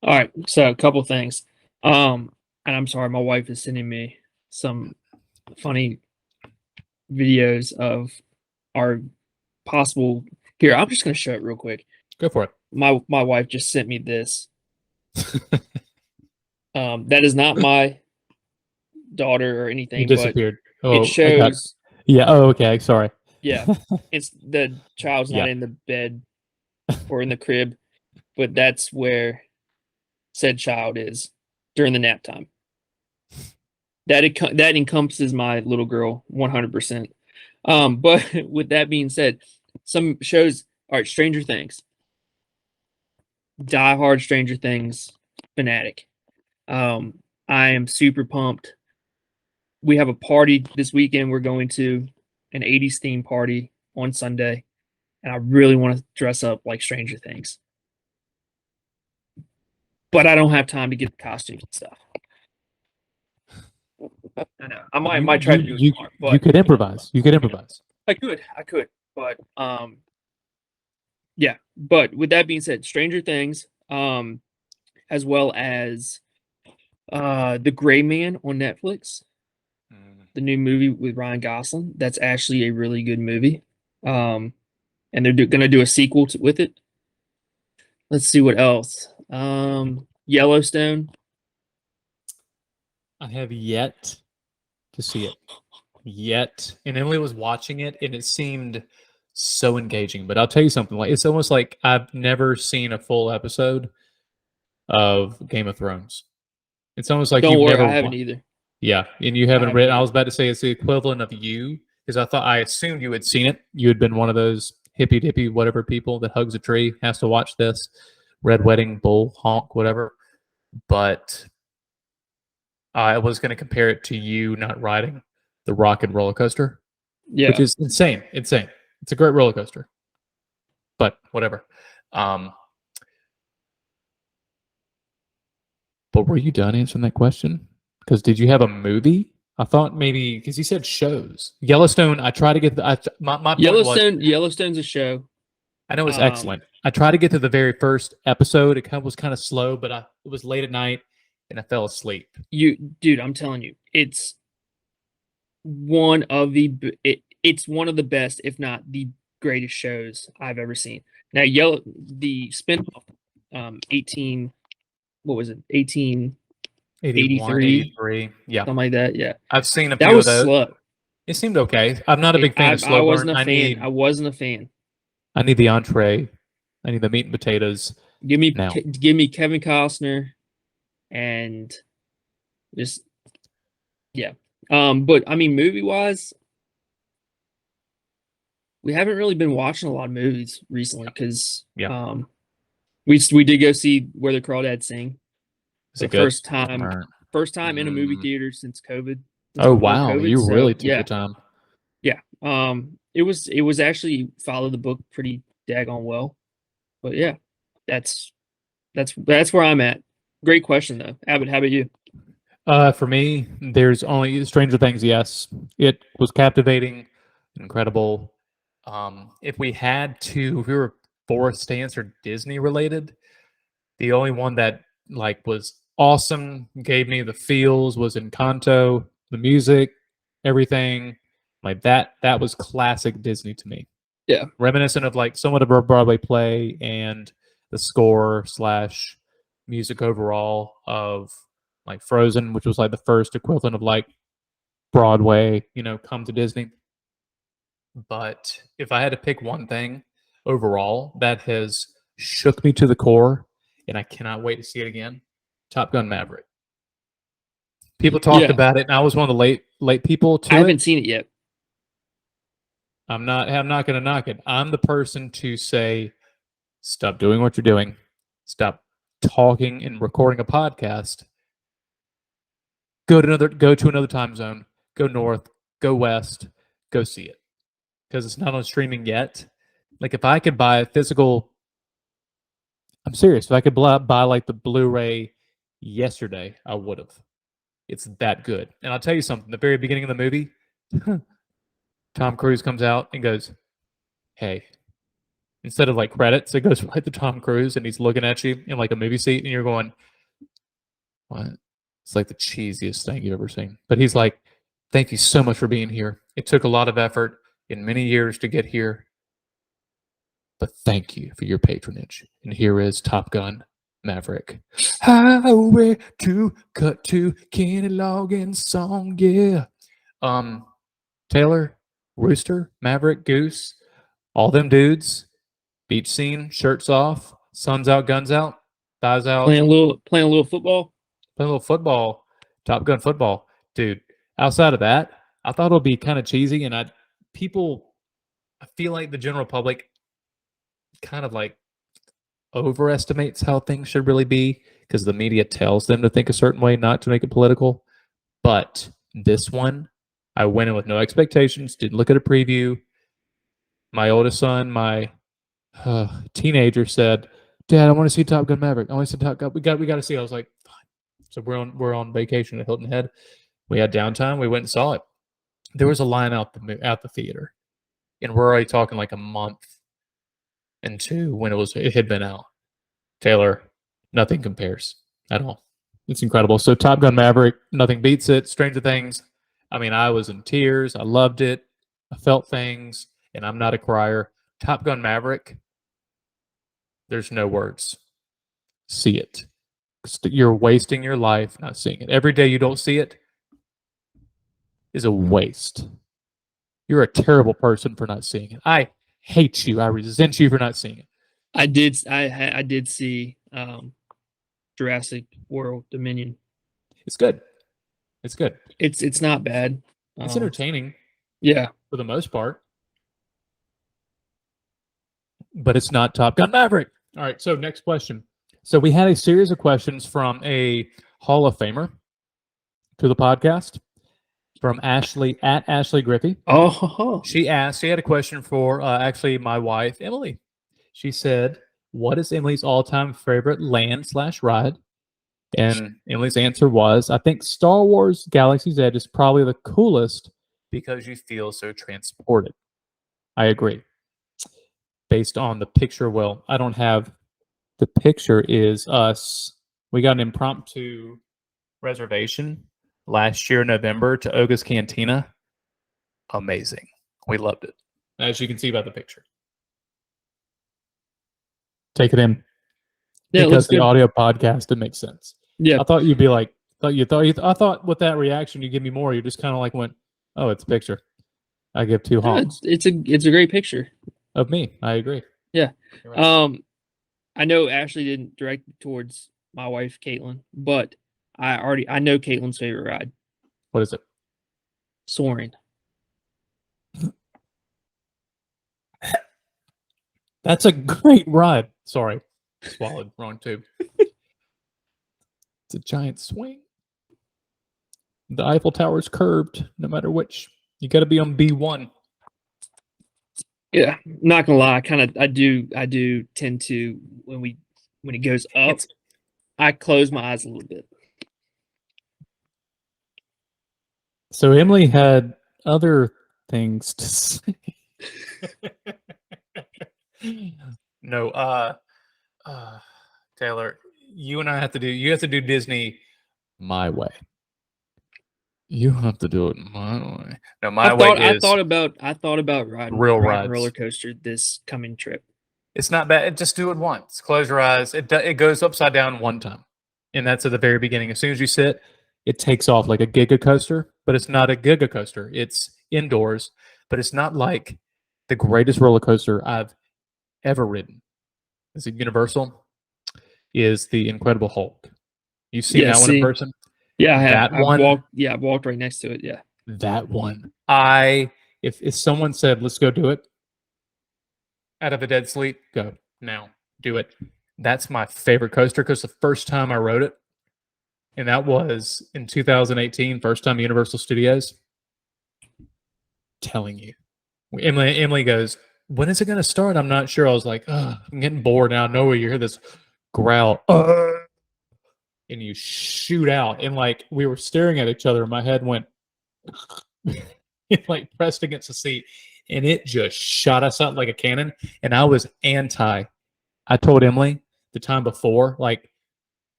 all right, so a couple things. And I'm sorry, my wife is sending me some funny videos of our possible. Here, I'm just gonna show it real quick. Go for it. My wife just sent me this. That is not my daughter or You anything, but disappeared. it I got it. shows. Yeah. Oh, okay. Sorry. Yeah, it's the child's not Yeah. in the bed or in the crib, but that's where said child is during the nap time. That encompasses my little girl 100%. But with that being said, some shows. All right, Stranger Things. Die hard Stranger Things fanatic. I am super pumped. We have a party this weekend. We're going to an 80s theme party on Sunday, and I really want to dress up like Stranger Things. But I don't have time to get the costumes and stuff. I know. I might try to do it tomorrow, but you could improvise. You could improvise. I could, but yeah. But with that being said, Stranger Things, as well as The Gray Man on Netflix, the new movie with Ryan Gosling. That's actually a really good movie. And they're gonna do a sequel with it. Let's see what else. Yellowstone. I have yet to see it. Yet. And Emily was watching it and it seemed so engaging. But I'll tell you something, like it's almost like I've never seen a full episode of Game of Thrones. It's almost like Don't you've worry, never I haven't either. Yeah, and you haven't haven't read. I either. was about to say it's the equivalent of you because I assumed you had seen it. You had been one of those hippy dippy whatever people that hugs a tree has to watch this red wedding bull honk whatever. But I was going to compare it to you not riding the rocket roller coaster, which Yeah. is insane. Insane. It's a great roller coaster, but whatever. Um, but were you done answering that question? Because did you have a movie? I thought maybe because you said shows. Yellowstone. I try to get my point was Yellowstone's a show. I know it's Um, excellent. I tried to get to the very first episode. Was kind of slow, but it was late at night and I fell asleep. dude, I'm telling you, it's it's one of the best, if not the greatest shows I've ever seen. Now, the spinoff, 18, what was it, 81, 1883, 83. Yeah. something like that. Yeah, I've seen a that few of was those. slow. It seemed okay. I'm not a big fan of I slow burn. wasn't a fan. I wasn't a fan. I need the entree. I need the meat and potatoes now. Give me Kevin Costner and just yeah. But I mean, movie wise, we haven't really been watching a lot of movies recently because Yeah. we did go see Where the Crawdads Sing. Is The it good? first time in a movie Mm. theater since COVID. Since Oh before wow, COVID. you So really took yeah, your time. yeah. It was actually followed the book pretty daggone well. But yeah, that's that's where I'm at. Great question though. Abbott, how about you? For me, there's only Stranger Things. Yes, it was captivating, incredible. If we were forced to answer Disney related, the only one that like was awesome, gave me the feels was Encanto. The music, everything like that. That was classic Disney to me. Yeah. Reminiscent of like somewhat of a Broadway play and the score slash music overall of like Frozen, which was like the first equivalent of like Broadway, come to Disney. But if I had to pick one thing overall that has shook me to the core and I cannot wait to see it again, Top Gun Maverick. People talked Yeah. about it and I was one of the late people to I it. haven't seen it yet. I'm not going to knock it. I'm the person to say stop doing what you're doing. Stop talking and recording a podcast. Go to another time zone. Go north, go west, go see it. Because it's not on streaming yet. Like if I could buy a physical I'm serious. If I could buy like the Blu-ray yesterday, I would have. It's that good. And I'll tell you something, the very beginning of the movie, Tom Cruise comes out and goes, "Hey." Instead of like credits, it goes right to Tom Cruise and he's looking at you in like a movie seat and you're going, what? It's like the cheesiest thing you've ever seen. But he's like, thank you so much for being here. It took a lot of effort in many years to get here. But thank you for your patronage. And here is Top Gun Maverick. Highway to cut to Kenny Loggins song, yeah. Taylor, Rooster, Maverick, Goose, all them dudes. Beach scene, shirts off, sun's out, guns out, thighs out. Playing a little football. Playing a little football, Top Gun football, dude. Outside of that, I thought it would be kind of cheesy, and I feel like the general public kind of like overestimates how things should really be because the media tells them to think a certain way, not to make it political. But this one, I went in with no expectations, didn't look at a preview. My oldest son, my teenager said, "Dad, I want to see Top Gun Maverick. I want to see Top Gun. We got to see." I was like, "Fine." So we're on vacation at Hilton Head. We had downtime. We went and saw it. There was a line out the theater, and we're already talking like a month into when it had been out. Taylor, nothing compares at all. It's incredible. So Top Gun Maverick, nothing beats it. Stranger Things. I mean, I was in tears. I loved it. I felt things, and I'm not a crier. Top Gun Maverick. There's no words. See it. You're wasting your life not seeing it. Every day you don't see it is a waste. You're a terrible person for not seeing it. I hate you. I resent you for not seeing it. I did see Jurassic World Dominion. It's good. It's good. It's not bad. It's entertaining Yeah. for the most part, but it's not Top Gun Maverick. All right. So next question. So we had a series of questions from a Hall of Famer to the podcast from Ashley at Ashley Griffey. Oh, She had a question for actually my wife, Emily. She said, what is Emily's all-time favorite land/ride? And Emily's answer was, I think Star Wars Galaxy's Edge is probably the coolest because you feel so transported. I agree. Based on the picture, well, I don't have the picture is us. We got an impromptu reservation last year in November to Oga's Cantina. Amazing. We loved it. As you can see by the picture. Take it in. yeah. It Because looks the good. audio podcast, it makes sense. Yeah. I thought you'd be like, I thought with that reaction, you give me more. You just kind of like went, oh, it's a picture. I give two No, honks it's a great picture. of me. I agree. Yeah. You're right. I know Ashley didn't direct it towards my wife Caitlin, but I know Caitlin's favorite ride, What is it? soaring. That's a great ride. Sorry. Swallowed. Wrong tube. It's a giant swing. The Eiffel Tower's curved, no matter which. You got to be on B1. Yeah, not gonna lie, I do tend to when it goes up, I close my eyes a little bit. So Emily had other things to say. No, Taylor, you have to do Disney my way. You have to do it my way. No, my way I is thought about riding real riding a rides. roller coaster this coming trip. It's not bad. Just do it once. Close your eyes. It goes upside down one time, and that's at the very beginning. As soon as you sit, it takes off like a giga coaster, but it's not a giga coaster. It's indoors, but it's not like the greatest roller coaster I've ever ridden. Is it Universal? Is the Incredible Hulk? You've seen Yeah, that one in person? Yeah, I have. That one? I've walked right next to it. Yeah. That one. If someone said, let's go do it, out of a dead sleep, go now. Do it. That's my favorite coaster because the first time I rode it, and that was in 2018, first time Universal Studios. Telling you. Emily goes, when is it going to start? I'm not sure. I was like, I'm getting bored now. Nowhere you hear this growl. And you shoot out. And like we were staring at each other. And my head went it like pressed against the seat. And it just shot us out like a cannon. And I was anti. I told Emily the time before, like,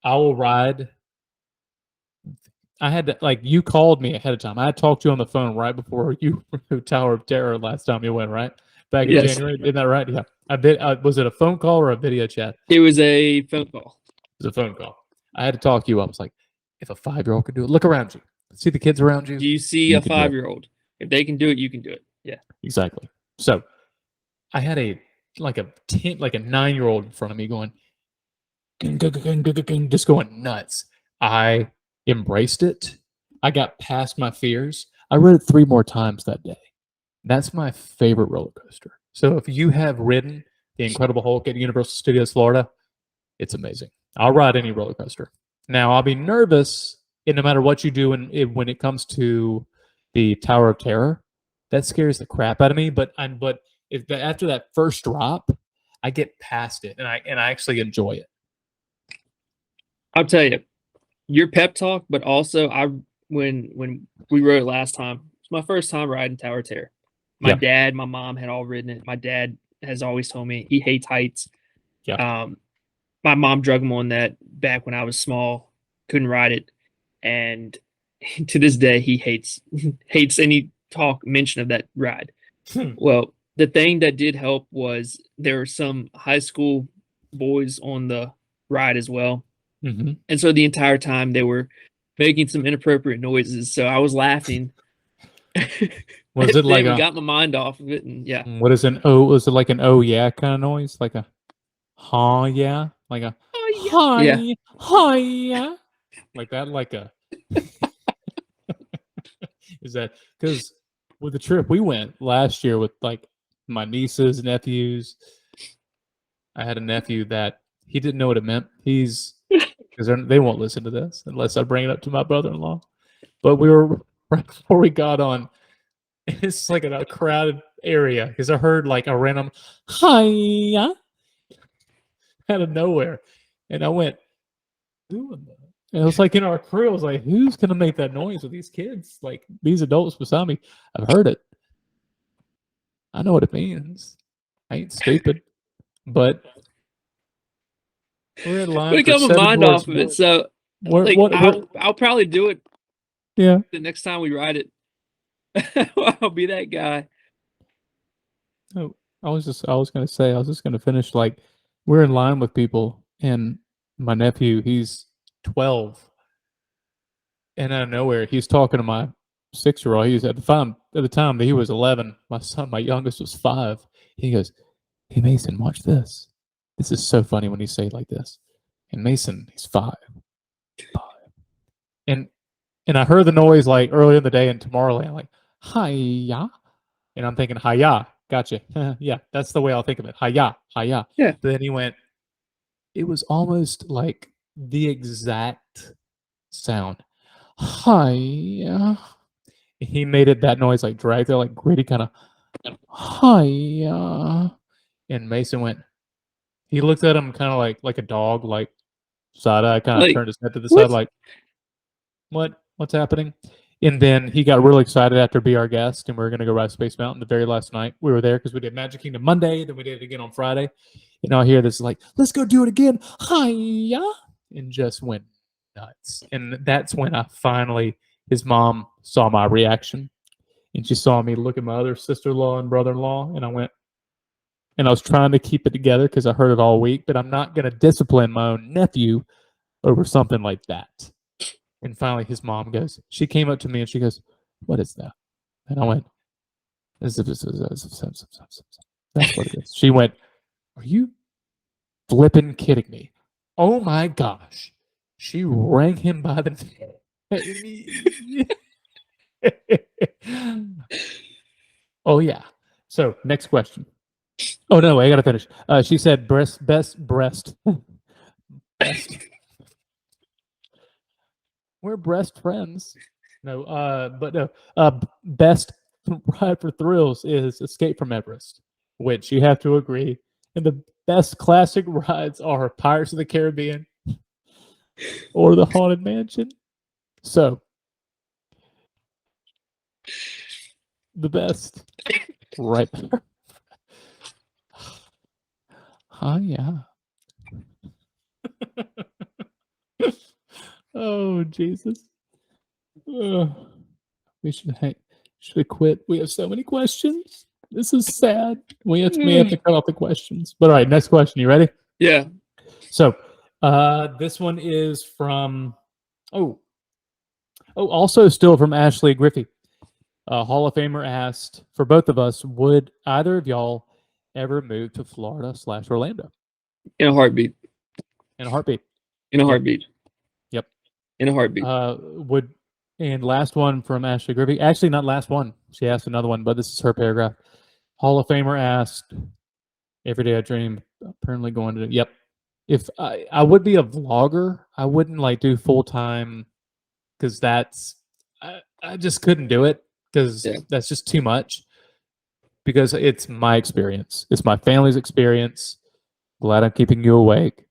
I will ride. I had to, like, you called me ahead of time. I had talked to you on the phone right before you Tower of Terror last time you went, right? Back in Yes. January. Isn't that right? Yeah. I did. Was it a phone call or a video chat? It was a phone call. It was a phone call. I had to talk to you. I was like, if a 5-year-old could do it, look around you. See the kids around you. Do you see You a can do it. 5-year-old? If they can do it, you can do it. Yeah. Exactly. So I had a 9-year-old in front of me going, just going nuts. I embraced it. I got past my fears. I rode it 3 more times that day. That's my favorite roller coaster. So if you have ridden the Incredible Hulk at Universal Studios Florida, it's amazing. I'll ride any roller coaster. Now I'll be nervous, and no matter what you do when it comes to the Tower of Terror, that scares the crap out of me. But after that first drop, I get past it, and I actually enjoy it. I'll tell you, your pep talk, but also when we rode it last time, it's my first time riding Tower of Terror. My dad, my mom had all ridden it. My dad has always told me he hates heights. Yeah. My mom drug him on that back when I was small, couldn't ride it, and to this day he hates any mention of that ride. Well, the thing that did help was there were some high school boys on the ride as well. Mm-hmm. And so the entire time they were making some inappropriate noises. So I was laughing. Was it like got my mind off of it? And yeah. What is an oh? Was it like an oh yeah kind of noise? Like a huh yeah? Like a Oh, hi yeah. hi yeah? Like that? Like a Is that because with the trip we went last year with like my nieces, nephews, I had a nephew that he didn't know what it meant. He's because they won't listen to this unless I bring it up to my brother-in-law. But we were right before we got on. It's like in a crowded area because I heard like a random "Hiya" out of nowhere, and I went, "Doing that?" And it was like in our crew, I was like, "Who's gonna make that noise with these kids? Like these adults beside me? I've heard it. I know what it means. I ain't stupid." But we're in line We for got my 7 mind more. off of it. So, What? like, What? I'll probably do it Yeah. the next time we ride it. I'll be that guy. Oh, I was just gonna finish like we're in line with people, and my nephew, he's 12, and out of nowhere, he's talking to my 6-year-old. He's at the time that he was 11. My son, my youngest, was 5. He goes, "Hey Mason, watch this. This is so funny when you say it like this." And Mason, he's 5, and I heard the noise like earlier in the day in Tomorrowland, like "Hiya," and I'm thinking "Hiya." Gotcha. Yeah, that's the way I'll think of it. Hiya, hiya. Yeah. But then he went, it was almost like the exact sound. Hiya. He made it that noise like dragged it like gritty kind of hiya. And Mason went, he looked at him kind of like a dog, like side eye, kind of Like, turned his head to the what? side, like, what's happening? And then he got really excited after Be Our Guest, and we were going to go ride Space Mountain the very last night. We were there because we did Magic Kingdom Monday, then we did it again on Friday. And I hear this like, let's go do it again. Hiya. And just went nuts. And that's when his mom saw my reaction. And she saw me look at my other sister-in-law and brother-in-law. And I was trying to keep it together because I heard it all week, but I'm not going to discipline my own nephew over something like that. And finally, his mom she came up to me and she goes, "What is that?" And I went, "That's what it is." She went, "Are you flipping kidding me?" Oh my gosh. She rang him by the Oh yeah. So next question. Oh no, I gotta finish. She said breast. Best. We're breast friends. No, but no. Best ride for thrills is Escape from Everest, which you have to agree. And the best classic rides are Pirates of the Caribbean or the Haunted Mansion. So, the best, right there. Oh yeah. Oh Jesus. We should have quit. We have so many questions. This is sad. We have to cut off the questions. But all right, next question. You ready? Yeah. So, this one is from also still from Ashley Griffey. Hall of Famer asked for both of us, would either of y'all ever move to Florida/Orlando? In a heartbeat. In a heartbeat. In a heartbeat. Yep. In a heartbeat. And last one from Ashley Griffey. Actually, not last one. She asked another one, but this is her paragraph. Hall of Famer asked, every day I dream, apparently going to, yep. If I would be a vlogger, I wouldn't like do full time because I just couldn't do it because that's just too much. Because it's my experience, it's my family's experience. Glad I'm keeping you awake.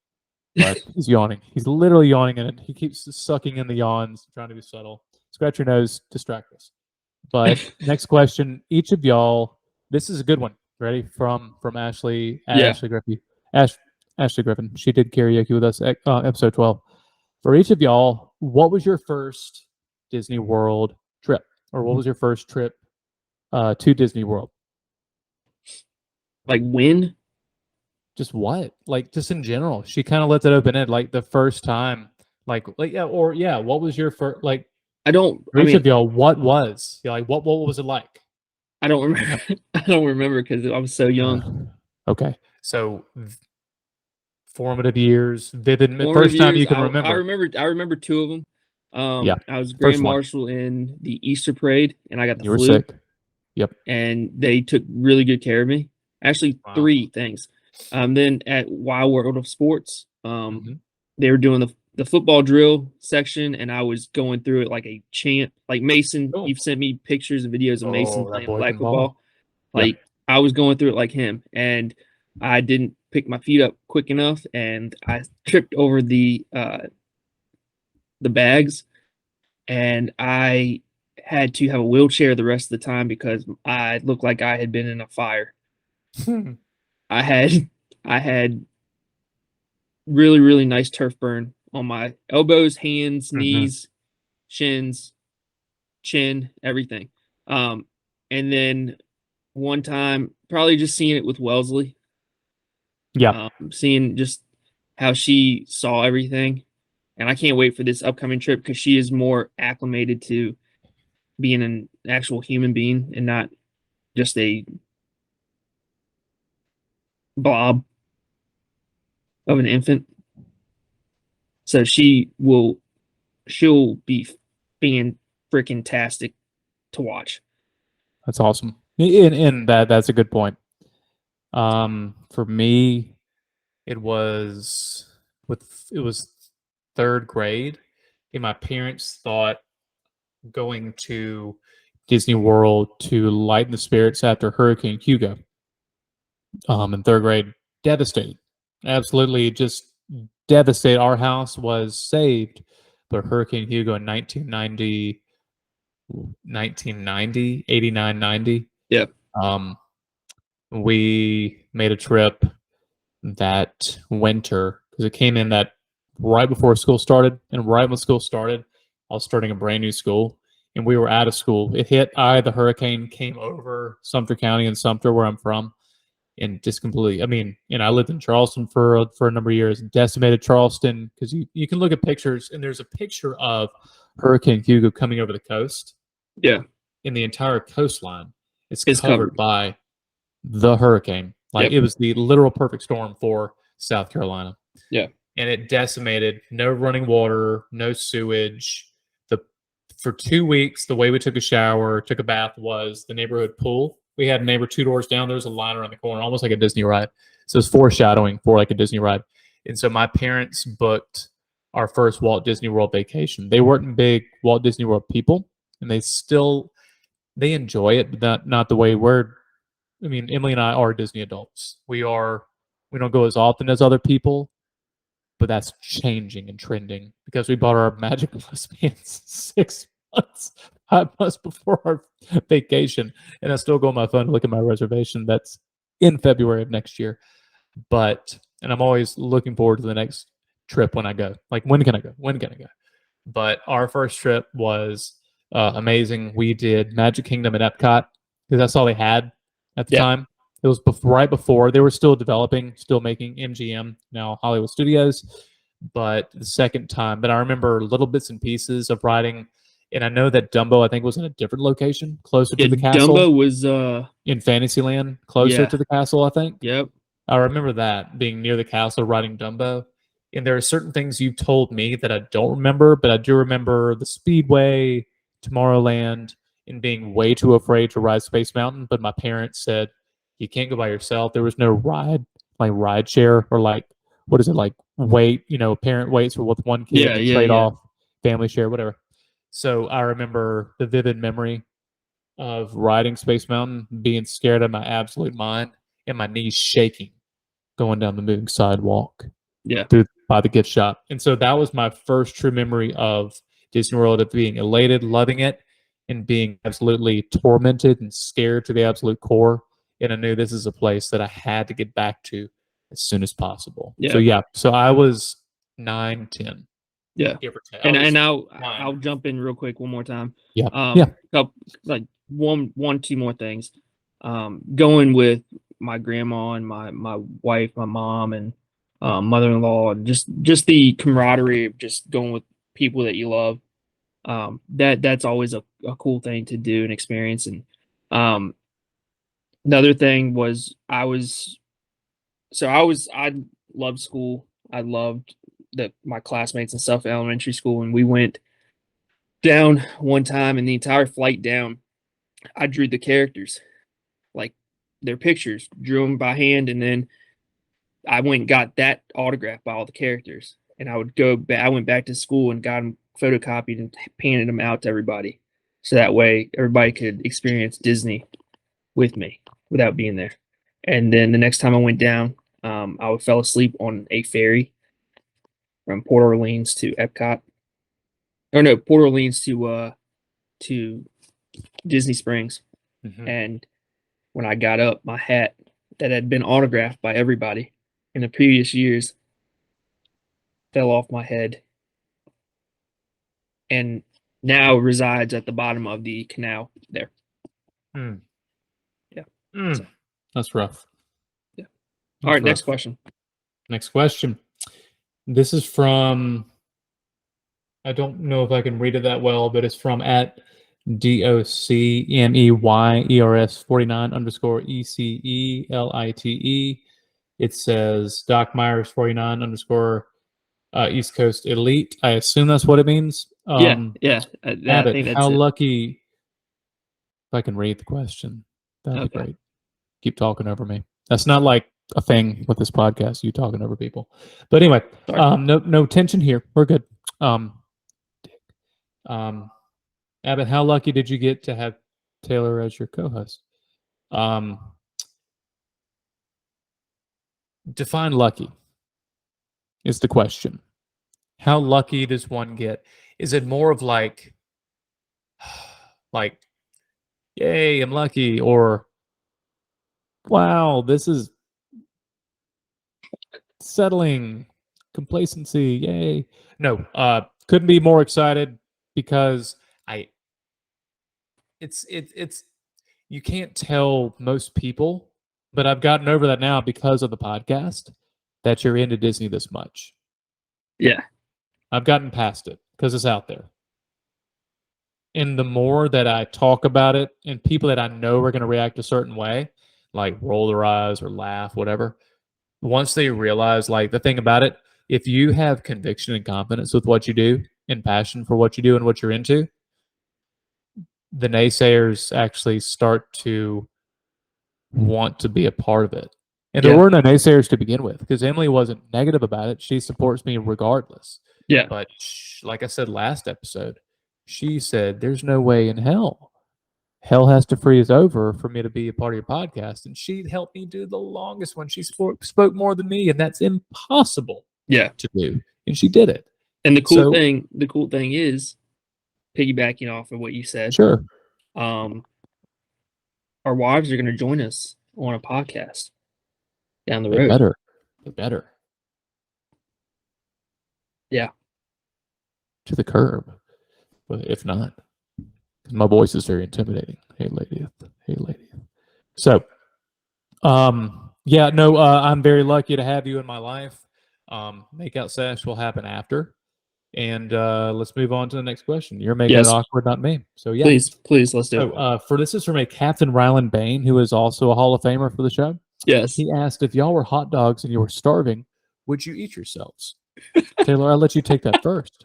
But he's yawning. He's literally yawning, and he keeps sucking in the yawns, trying to be subtle. Scratch your nose, distract us. But next question, each of y'all. This is a good one. Ready from Ashley? Ashley Griffin. Ashley Griffin. She did karaoke with us at episode 12. For each of y'all, what was your first Disney World trip, or what was your first trip to Disney World? Like when? Just what? Like just in general. She kind of lets it open end. Like the first time. Like yeah, or yeah. What was your first like? I don't. For each of y'all, what was like? What was it like? I don't remember. I don't remember because I was so young. Okay, so formative years, vivid. First time you can remember. I remember 2 of them. Yeah. I was First grand one. marshal in the Easter parade, and I got the You were flu, sick. Yep. and they took really good care of me. Actually, Wow. 3 things. Then at Wild World of Sports, Hmm. they were doing the football drill section, and I was going through it like a champ. Like Mason, Cool. you've sent me pictures and videos of Mason Oh, that playing boy flag can ball. football. Yep. Like I was going through it like him, and I didn't pick my feet up quick enough, and I tripped over the bags, and I had to have a wheelchair the rest of the time because I looked like I had been in a fire. I had I had really, really nice turf burn on my elbows, hands, Hmm. knees, shins, chin, everything. Um, and then one time, probably just seeing it with Wellesley, Yeah. seeing just how she saw everything. And I can't wait for this upcoming trip because she is more acclimated to being an actual human being and not just a blob of an infant. So she'll be being freaking tastic to watch. That's awesome. And that's a good point. For me, it was it was third grade, and my parents thought going to Disney World to lighten the spirits after Hurricane Hugo. In third grade, devastated, absolutely just devastated. Our house was saved, but Hurricane Hugo in 1990, 89, 90. Yeah, Um, we made a trip that winter because it came in that right before school started, and right when school started, I was starting a brand new school, and we were out of school. It hit. The hurricane came over Sumter County in Sumter, where I'm from, and just completely. I mean, I lived in Charleston for a number of years, decimated Charleston because you can look at pictures, and there's a picture of Hurricane Hugo coming over the coast, yeah, and the entire coastline is it's covered covered. by the hurricane. Like Yep. it was the literal perfect storm for South Carolina. Yeah. And it decimated no running water, no sewage. The For 2 weeks, the way we took a shower, took a bath was the neighborhood pool. We had a neighbor 2 doors down. There was a line around the corner, almost like a Disney ride. So it's foreshadowing for like a Disney ride. And so my parents booked our first Walt Disney World vacation. They weren't big Walt Disney World people, and they enjoy it, but not the way we're. I mean, Emily and I are Disney adults. We don't go as often as other people, but that's changing and trending because we bought our Magic Plus pants 6 months, 5 months before our vacation, and I still go on my phone to look at my reservation. That's in February of next year. And I'm always looking forward to the next trip when I go. Like, when can I go? When can I go? But our first trip was amazing. We did Magic Kingdom at Epcot because that's all they had at the Yeah. time. It was right before they were still developing, still making MGM, now Hollywood Studios. But the second time, but I remember little bits and pieces of riding, and I know that Dumbo, I think, was in a different location, closer Yeah. to the castle Dumbo was in Fantasyland, closer yeah. to the castle, I think. Yep. I remember that being near the castle, riding Dumbo. And there are certain things you've told me that I don't remember, but I do remember the Speedway, Tomorrowland, and being way too afraid to ride Space Mountain. But my parents said you can't go by yourself. There was no ride share, or like, what is it, like weight? Parent weights were with one kid Yeah, and then yeah, trade yeah. off family share, whatever. So I remember the vivid memory of riding Space Mountain, being scared out of my absolute mind, and my knees shaking going down the moving sidewalk Yeah. through by the gift shop. And so that was my first true memory of Disney World, of being elated, loving it, and being absolutely tormented and scared to the absolute core. And I knew this is a place that I had to get back to as soon as possible. So Yeah. yeah, so I was 9, 10, Yeah. give or take. I And was I'll 9. jump in real quick one more time. Yeah. Yeah. Couple, like two more things. Going with my grandma and my wife, my mom, and mother-in-law, and just the camaraderie of just going with people that you love. That's always a cool thing to do and experience. And um, another thing was I loved school. I loved that my classmates and stuff in elementary school, and we went down one time, and the entire flight down, I drew the characters, like their pictures, drew them by hand, and then I went and got that autographed by all the characters. And I would go back. I went back to school and got them photocopied and painted them out to everybody, so that way everybody could experience Disney with me without being there. And then the next time I went down, I fell asleep on a ferry from Port Orleans to Epcot, or no, Port Orleans to Disney Springs. Mhm. And when I got up, my hat that had been autographed by everybody in the previous years fell off my head and now resides at the bottom of the canal there. Mm. Yeah. Mm. That's rough. Yeah. That's All right, next rough. question. Next question. This is from, I don't know if I can read it that well, but it's from at DOCMEYERS49 underscore ECELITE. It says Doc Myers 49 underscore East Coast Elite. I assume that's what it means. Yeah. I Abbott, think that's how it. lucky. If I can read the question, that'd be Okay. great. Keep talking over me. That's not like a thing with this podcast, you talking over people. But anyway, Sorry. no tension here. We're good. Abbott, how lucky did you get to have Taylor as your co-host? Define lucky is the question. How lucky does one get? Is it more of like, yay, I'm lucky, or wow, this is settling, complacency, yay? No, couldn't be more excited because it's you can't tell most people, but I've gotten over that now because of the podcast that you're into Disney this much. Yeah. I've gotten past it because it's out there. And the more that I talk about it, and people that I know are going to react a certain way, like roll their eyes or laugh, whatever, once they realize, like, the thing about it, if you have conviction and confidence with what you do and passion for what you do and what you're into, the naysayers actually start to want to be a part of it. And there Yeah. were no naysayers to begin with because Emily wasn't negative about it. She supports me regardless. Yeah. But like I said last episode, she said, there's no way in hell. Hell has to freeze over for me to be a part of your podcast. And she'd helped me do the longest one. She spoke more than me, and that's impossible Yeah. to do. And she did it. And the cool So- thing is, piggybacking off of what you said, Sure. our wives are going to join us on a podcast down the They road. better. They better. Yeah. To the curb. But if not, my voice is very intimidating. Hey, lady. Hey, lady. So, yeah, no, I'm very lucky to have you in my life. Makeout sesh will happen after. And let's move on to the next question. You're making Yes. it awkward, not me. So, yeah. Please, let's do it. So, for this is from a Captain Ryland Bain, who is also a Hall of Famer for the show. Yes. He asked, if y'all were hot dogs and you were starving, would you eat yourselves? Taylor, I'll let you take that first.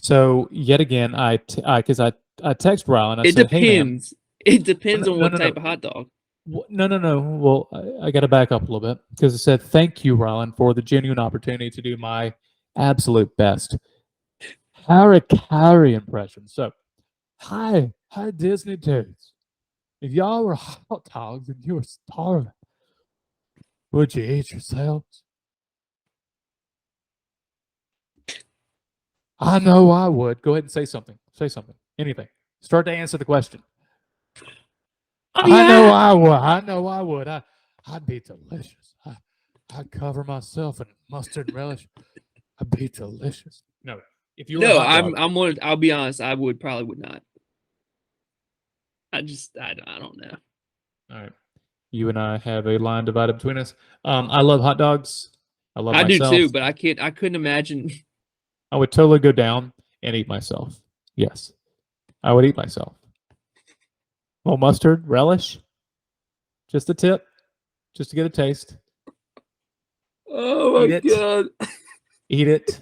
So yet again, I text Ryland. I It said, "Hey man, depends. It depends on what no. type of hot dog. No. Well, I got to back up a little bit because it said, thank you, Ryland, for the genuine opportunity to do my absolute best Harry impression. So, hi Disney dudes. If y'all were hot dogs and you were starving, would you eat yourselves? I know I would. Go ahead and say something. Say something. Anything. Start to answer the question. Oh, I know I would. I know I would. I'd be delicious. I'd cover myself in mustard and relish. I'd be delicious. No, if you were a No, hot dog, I'm one. I'll be honest. I probably would not. I don't know. all right. You and I have a line divided between us. I love hot dogs. I love I do myself. too, but I couldn't imagine. I would totally go down and eat myself. Yes, I would eat myself. Well, mustard, relish, just a tip, just to get a taste. Oh my Eat it. god! Eat it.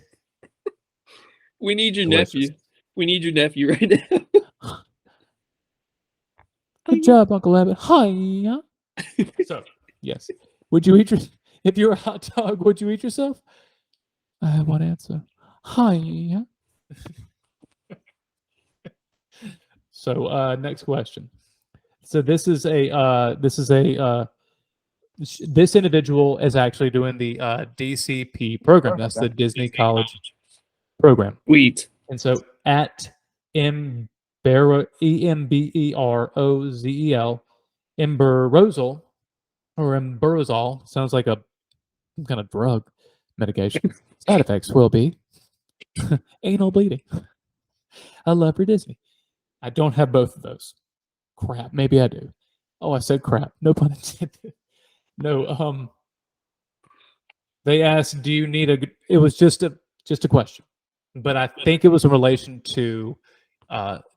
We need your Delicious. nephew. We need your nephew right now. Good job, Uncle Abbott. Hi. So, yes. Would you eat your if you were a hot dog, would you eat yourself? I have one answer. Hi. So, next question. So this individual is actually doing the DCP program. That's the Disney College program. Sweet. And so at Emberozel, Emberozel, or Emberozol, sounds like some kind of drug medication. Side effects will be anal bleeding. I love your Disney. I don't have both of those. Crap, maybe I do. Oh, I said crap. No pun intended. No, they asked, "Do you need a?" It was just a question, but I think it was in relation to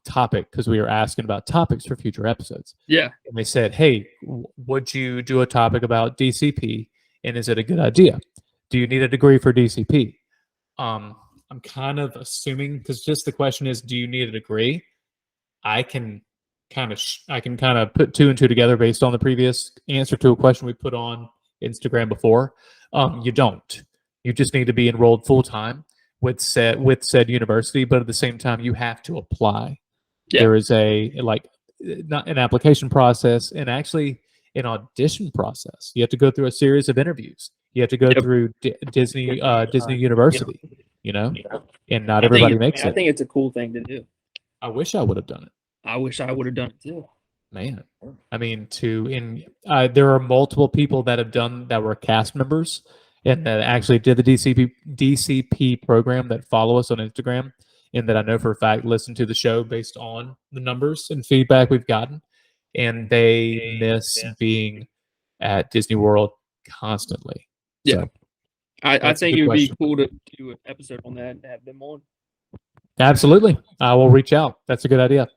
topic because we were asking about topics for future episodes. Yeah. And they said, "Hey, would you do a topic about DCP? And is it a good idea? Do you need a degree for DCP?" I'm kind of assuming because just the question is, "Do you need a degree?" I can kind of put two and two together based on the previous answer to a question we put on Instagram before. You don't. You just need to be enrolled full time with said university, but at the same time, you have to apply. Yeah. There is not an application process and actually an audition process. You have to go through a series of interviews. You have to go through Disney University. And not everybody makes it. I think it's a cool thing to do. I wish I would have done it. I wish I would have done it too. Man, I mean, there are multiple people that were cast members and that actually did the DCP program that follow us on Instagram and that I know for a fact listen to the show based on the numbers and feedback we've gotten, and they miss being at Disney World constantly. Yeah, so, I think it would be cool to do an episode on that and have them on. Absolutely, I will reach out. That's a good idea.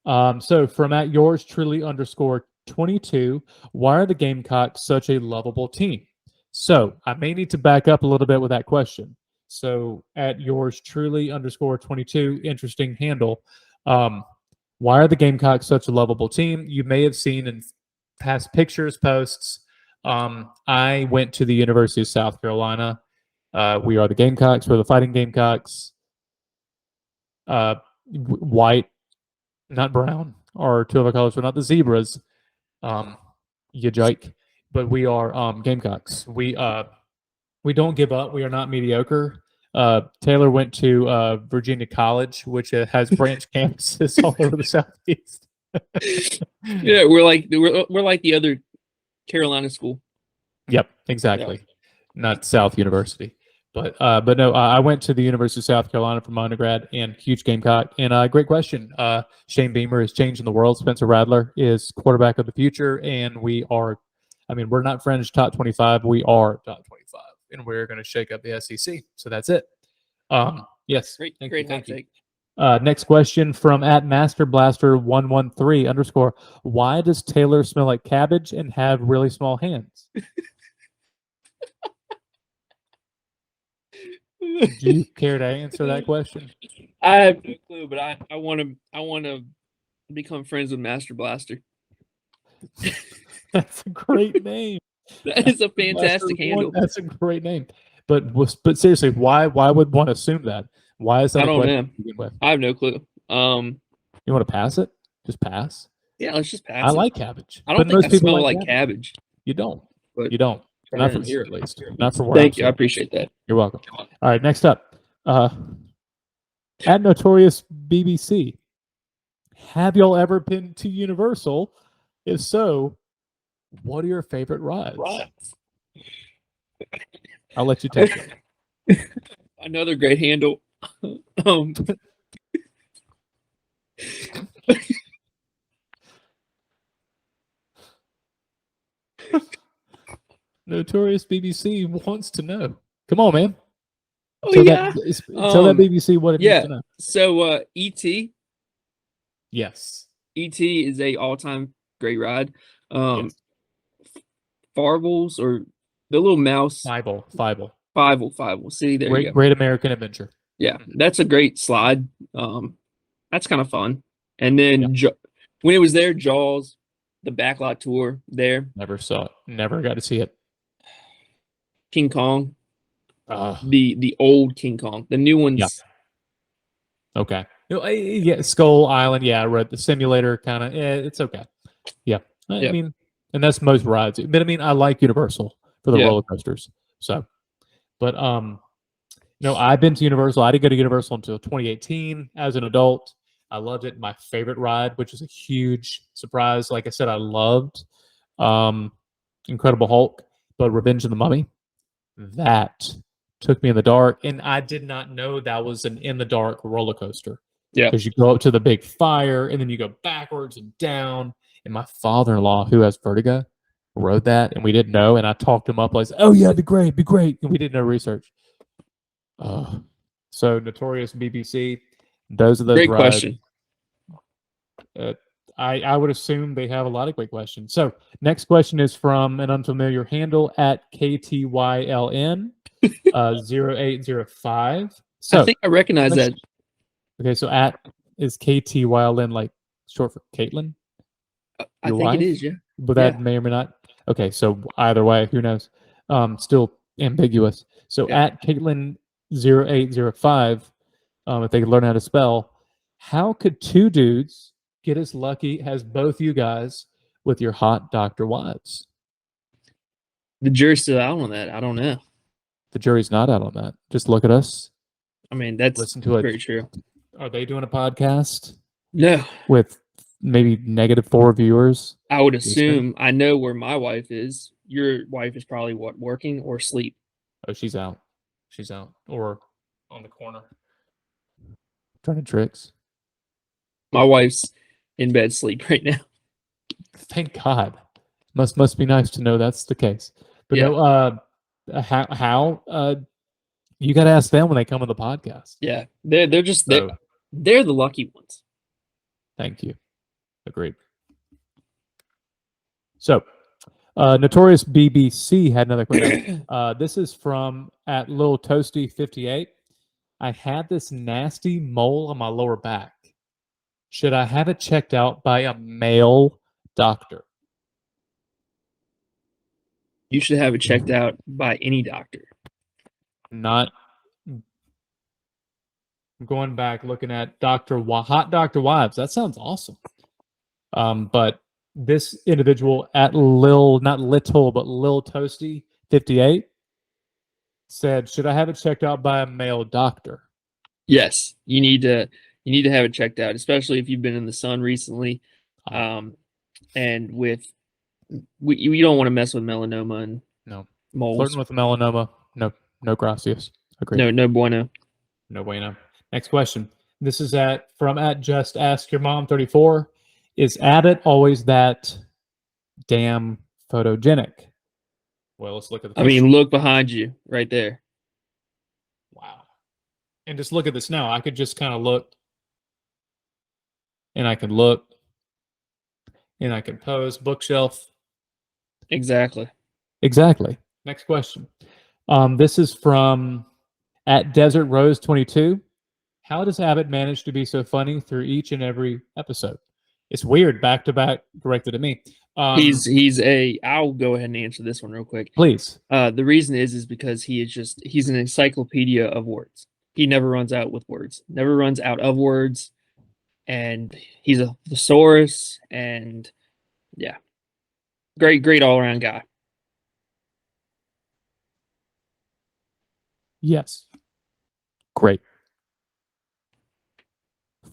So from at yours truly _22, why are the Gamecocks such a lovable team? So I may need to back up a little bit with that question. So at yours truly _22, interesting handle. Why are the Gamecocks such a lovable team? You may have seen in past pictures, posts. I went to the University of South Carolina. We are the Gamecocks. We're the Fighting Gamecocks. White, not brown, or two of our colors. We're not the zebras, you jike, but we are Gamecocks. We don't give up. We are not mediocre. Taylor went to Virginia College, which has branch campuses all over the Southeast. Yeah, we're like the other Carolina school. Yep, exactly. Yeah. Not South University. But no, I went to the University of South Carolina for my undergrad and huge Gamecock. And great question. Shane Beamer is changing the world. Spencer Rattler is quarterback of the future. And we're not fringe top 25. We are top 25. And we're going to shake up the SEC. So that's it. Yes. Great thank you. Next question from at MasterBlaster113 _ why does Taylor smell like cabbage and have really small hands? Do you care to answer that question? I have no clue, but I want to become friends with Master Blaster. That's a great name. That is a fantastic handle. That's a great name. But seriously, why would one assume that? Why is that? I don't know. I have no clue. You want to pass it? Just pass. Yeah, let's just pass. I like cabbage. I don't think most people smell like cabbage. You don't. But you don't. Not from here, at least. Not from where. Thank you. I appreciate that. You're welcome. All right, next up. At Notorious BBC, have y'all ever been to Universal? If so, what are your favorite rides? I'll let you take it. Another great handle. Notorious BBC wants to know. Come on, man. Tell that BBC what it needs to know. So E.T. Yes. E.T. is a all-time great ride. Yes. Farvels or the little mouse. Fievel. Fievel. See, there you go. Great American Adventure. Yeah, that's a great slide. That's kind of fun. And Yeah. then when it was there, Jaws, the backlot tour there, Never saw it. Never got to see it. King Kong, Uh, the old King Kong, the new ones. Yeah. Okay. Yeah, Skull Island. Yeah, I read the simulator kind of. Yeah, it's okay. Yeah. I Yeah. mean, and that's most rides. But I mean, I like Universal for the Yeah. roller coasters. So, but I've been to Universal. I didn't go to Universal until 2018 as an adult. I loved it. My favorite ride, which is a huge surprise. Like I said, I loved um, Incredible Hulk, but Revenge of the Mummy, that took me in the dark. And I did not know that was an in the dark roller coaster Yeah. because you go up to the big fire and then you go backwards and down. And my father in law, who has vertigo, rode that and we didn't know. And I talked him up like, oh, yeah, it'd be great, be great. And we didn't know research. So Notorious BBC, those are those Great rides. question. I would assume they have a lot of great questions. So next question is from an unfamiliar handle at KTYLN 0805. So I think I recognize that. Okay, so at is KTYLN like short for Caitlin? I Your think wife? it is. Yeah. But that may or may not. Okay, so either way, who knows? Still ambiguous. So Yeah. at Caitlin 0805, if they could learn how to spell, how could two dudes get as lucky as both you guys with your hot doctor wives? The jury's still out on that. I don't know. The jury's not out on that. Just look at us. I mean, that's Listen to it. very true. Are they doing a podcast No, with maybe -4 viewers? I would assume I know where my wife is. Your wife is probably working or asleep. Oh, she's out. She's out. Or on the corner. Trying tricks. My wife's in bed sleep right now. Thank God. Must be nice to know that's the case. But Yeah. no, how you got to ask them when they come on the podcast. Yeah, they're just So, they're the lucky ones. thank you. Agreed. So, Notorious BBC had another question. This is from at Lil Toasty 58. I had this nasty mole on my lower back. Should I have it checked out by a male doctor? You should have it checked out by any doctor. Not going back looking at Hot Dr. Wives. That sounds awesome. But this individual at not Little, but Lil Toasty 58 said, should I have it checked out by a male doctor? Yes, you need to have it checked out, especially if you've been in the sun recently. And with you don't want to mess with melanoma and moles. Flirting with melanoma, no gracias. Agreed. No bueno. No bueno. Next question. This is from Just Ask Your Mom 34. Is Abbott always that damn photogenic? Well, let's look at the picture. Look behind you right there. Wow. And just look at this now. I could just kind of look. And I can look. And I can pose. Bookshelf. Exactly. Next question. This is from at Desert Rose 22. How does Abbott manage to be so funny through each and every episode? It's weird, back to back, directed at me. I'll go ahead and answer this one real quick. Please. The reason is because he's an encyclopedia of words. He never runs out with words. Never runs out of words. And he's a thesaurus, and yeah. Great all around guy. Yes. Great.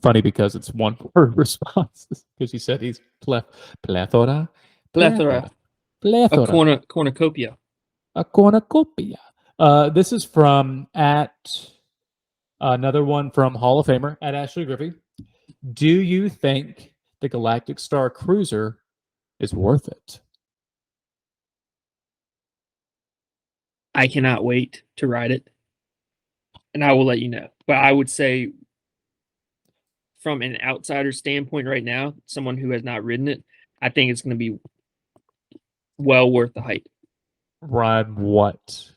Funny because it's one word responses. Because you said he's plethora. A cornucopia. A cornucopia. This is from another one from Hall of Famer at Ashley Griffey. Do you think the Galactic Star Cruiser is worth it? I cannot wait to ride it, and I will let you know. But I would say, from an outsider standpoint right now, someone who has not ridden it, I think it's going to be well worth the hype. Ride what?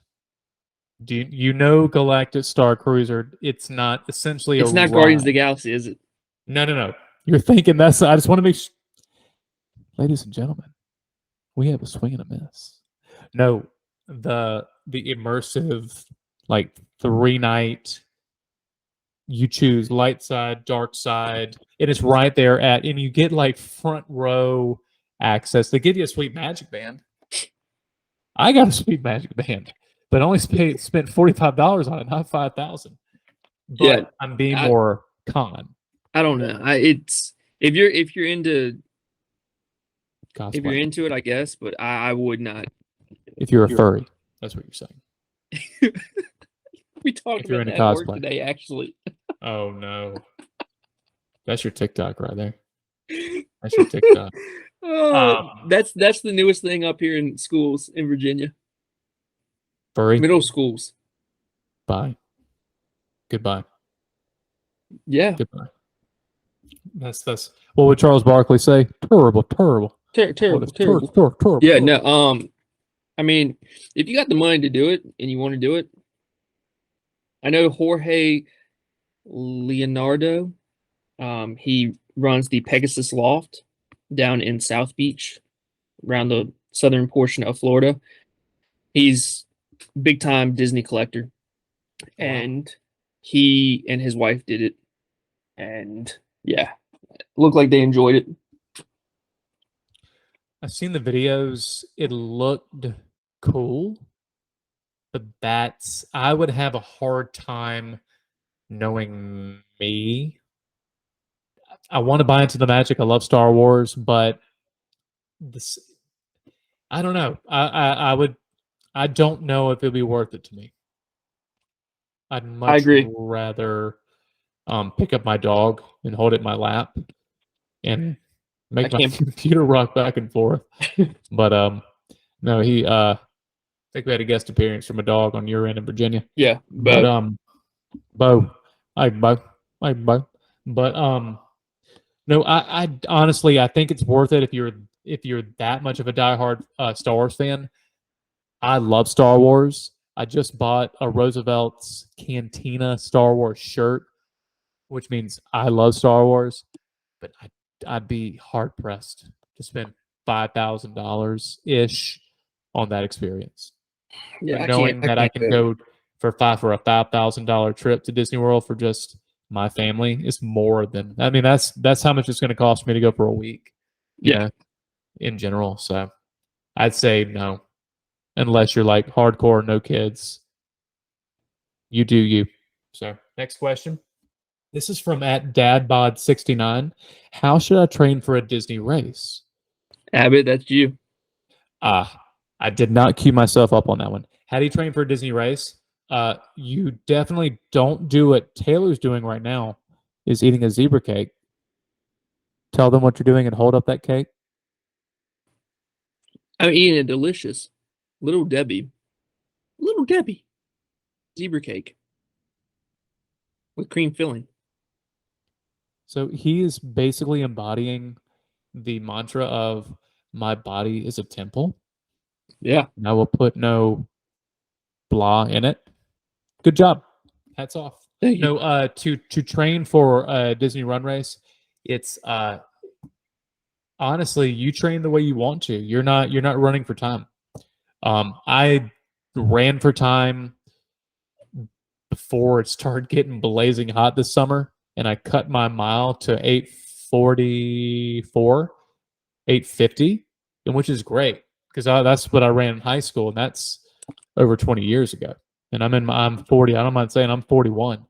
Do you know Galactic Star Cruiser? It's not essentially It's a not Guardians of the ride. Galaxy, is it? No. You're thinking that's. I just want to make sure, ladies and gentlemen, we have a swing and a miss. No, the immersive like 3 night. You choose light side, dark side. It is right there and you get like front row access. They give you a sweet magic band. I got a sweet magic band, but I only spent $45 on it, not 5,000. Yeah, But I'm being I, more con I don't know. It's if you're into if you're cosplay. into it, I guess, but I would not. If you're a furry, that's what you're saying. We talked If you're about into that at work cosplay. today, actually. Oh no, that's your TikTok right there. That's your TikTok. That's the newest thing up here in schools in Virginia, Furry. middle schools. Bye. Goodbye. Yeah, Goodbye. That's what would Charles Barkley say? Terrible. terrible. Terrible. Yeah, no. I mean, if you got the money to do it and you want to do it, I know Jorge Leonardo. He runs the Pegasus Loft down in South Beach, around the southern portion of Florida. He's big time Disney collector, and he and his wife did it, and yeah, looked like they enjoyed it. I've seen the videos. It looked cool, but I would have a hard time knowing me. I want to buy into the magic. I love Star Wars, but this I don't know. I don't know if it'd be worth it to me. I'd I much agree. rather pick up my dog and hold it in my lap and make my can't- computer rock back and forth. But no, I think we had a guest appearance from a dog on your end in Virginia. Yeah, But Bo. Hi, Bo. But no, I honestly I think it's worth it if you're that much of a diehard Star Wars fan. I love Star Wars. I just bought a Roosevelt's Cantina Star Wars shirt, which means I love Star Wars, but I'd be hard pressed to spend $5,000 ish on that experience. yeah, But I knowing that I can go for a $5,000 trip to Disney World for just my family is more than I mean that's how much it's going to cost me to go for a week. You Yeah. know, in general. So I'd say no, unless you're like hardcore, no kids. You do you. So next question. This is from at dadbod69. How should I train for a Disney race? Abbott, that's you. I did not cue myself up on that one. How do you train for a Disney race? You definitely don't do what Taylor's doing right now, is eating a zebra cake. Tell them what you're doing and hold up that cake. I'm eating a delicious Little Debbie zebra cake with cream filling. So he is basically embodying the mantra of my body is a temple. Yeah. And I will put no blah in it. Good job. Hats off. Thank you. No, to train for a Disney run race, it's honestly you train the way you want to. You're not running for time. I ran for time before it started getting blazing hot this summer, and I cut my mile to 8:44, 8:50, and which is great because that's what I ran in high school, and that's over 20 years ago. And I'm 40. I don't mind saying I'm 41,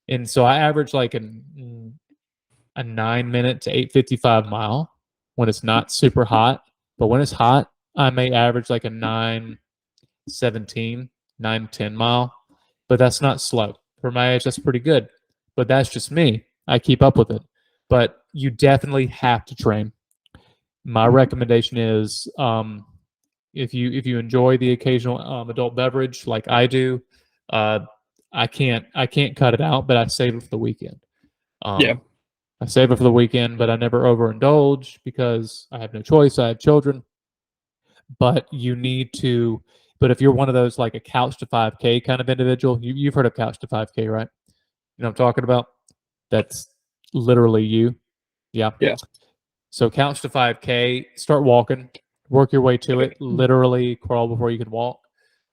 and so I average like a 9 minute to 8:55 mile when it's not super hot. But when it's hot, I may average like a 9:17, 9:10 mile. But that's not slow. For my age, that's pretty good. But that's just me. I keep up with it. But you definitely have to train. My recommendation is if you enjoy the occasional adult beverage like I do, I can't cut it out, but I save it for the weekend. Yeah. I save it for the weekend, but I never overindulge because I have no choice. I have children. But you need to, But if you're one of those like a couch to 5K kind of individual, you've heard of couch to 5K, right? You know what I'm talking about? That's literally you. Yeah. Yeah. So couch to 5K, start walking, work your way to it. Literally crawl before you can walk.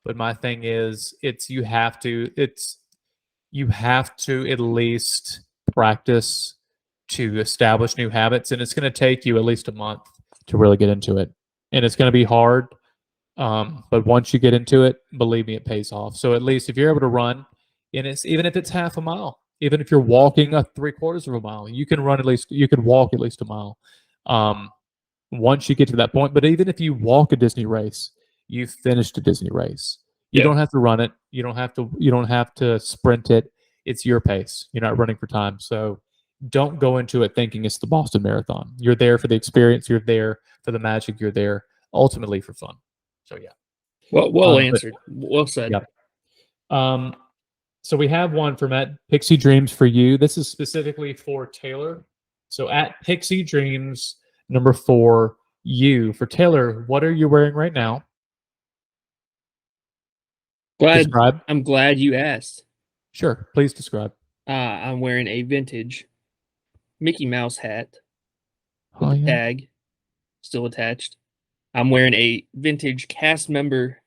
But my thing is, you have to at least practice to establish new habits, and it's going to take you at least a month to really get into it, and it's going to be hard. But once you get into it, believe me, it pays off. So at least if you're able to run, and it's even if it's half a mile, even if you're walking a 3/4 of a mile, you can walk at least a mile. Once you get to that point, but even if you walk a Disney race, you've finished a Disney race. You Yeah. don't have to run it. You don't have to sprint it. It's your pace. You're not running for time. So don't go into it thinking it's the Boston Marathon. You're there for the experience. You're there for the magic. You're there ultimately for fun. So yeah. Well But- answered. Well said. Yeah. So we have one from at Pixie Dreams for you. This is specifically for Taylor. So at Pixie Dreams number 4, you for Taylor. What are you wearing right now? Describe. I'm glad you asked. Sure. Please describe. I'm wearing a vintage Mickey Mouse hat with Oh, the yeah. tag still attached. I'm wearing a vintage cast member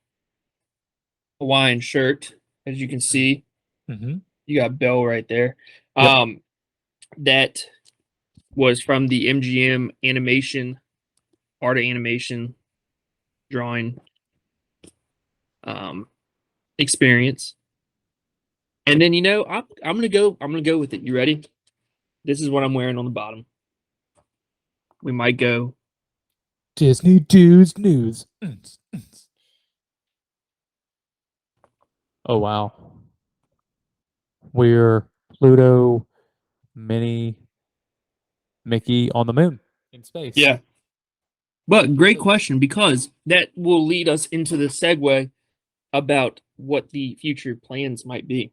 Hawaiian shirt, as you can see. Mm-hmm. You got Bell right there. Yep. That was from the MGM animation, art of animation drawing experience. And then I'm gonna go with it. You ready? This is what I'm wearing on the bottom. We might go Disney Dudes News. Oh wow. We're Pluto, Minnie, Mickey on the moon in space. Yeah. But great question, because that will lead us into the segue about what the future plans might be.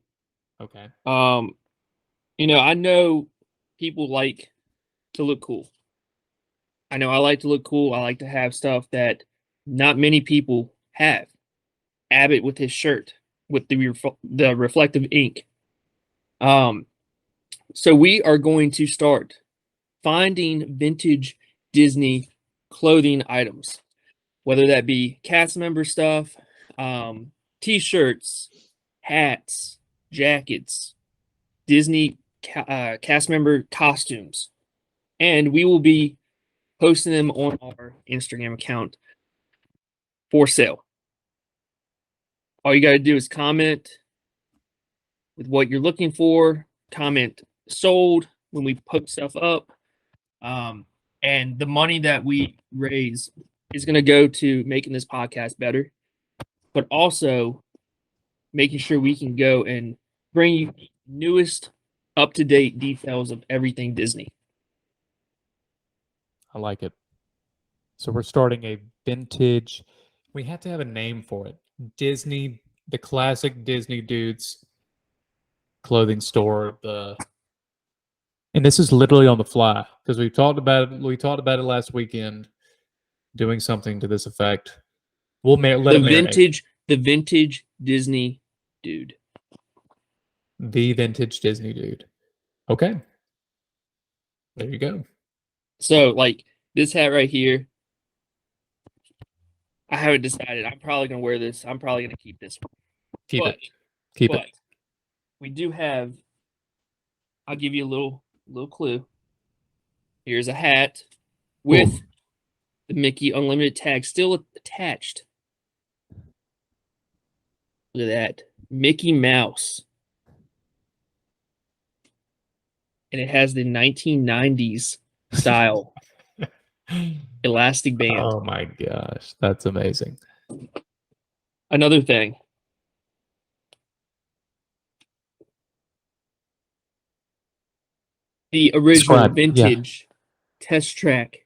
Okay. I know people like to look cool. I know I like to look cool. I like to have stuff that not many people have. Abbott with his shirt with the reflective ink. So we are going to start finding vintage Disney clothing items, whether that be cast member stuff, t-shirts, hats, jackets, Disney cast member costumes, and we will be posting them on our Instagram account for sale. All you got to do is comment with what you're looking for, comment sold when we put stuff up. And the money that we raise is going to go to making this podcast better, but also making sure we can go and bring you the newest, up-to-date details of everything Disney. I like it. So we're starting a vintage. We have to have a name for it. The classic Disney Dudes clothing store. And this is literally on the fly because we talked about it. We talked about it last weekend, doing something to this effect. We'll let it marinate. The vintage Disney dude. The vintage Disney dude. Okay. There you go. So, like this hat right here, I haven't decided. I'm probably gonna wear this. I'm probably gonna keep this one. Keep it. We do have. I'll give you a little clue. Here's a hat with the Mickey Unlimited tag still attached. Look at that. Mickey Mouse. And it has the 1990s style elastic band. Oh my gosh, that's amazing. Another thing. The original vintage test track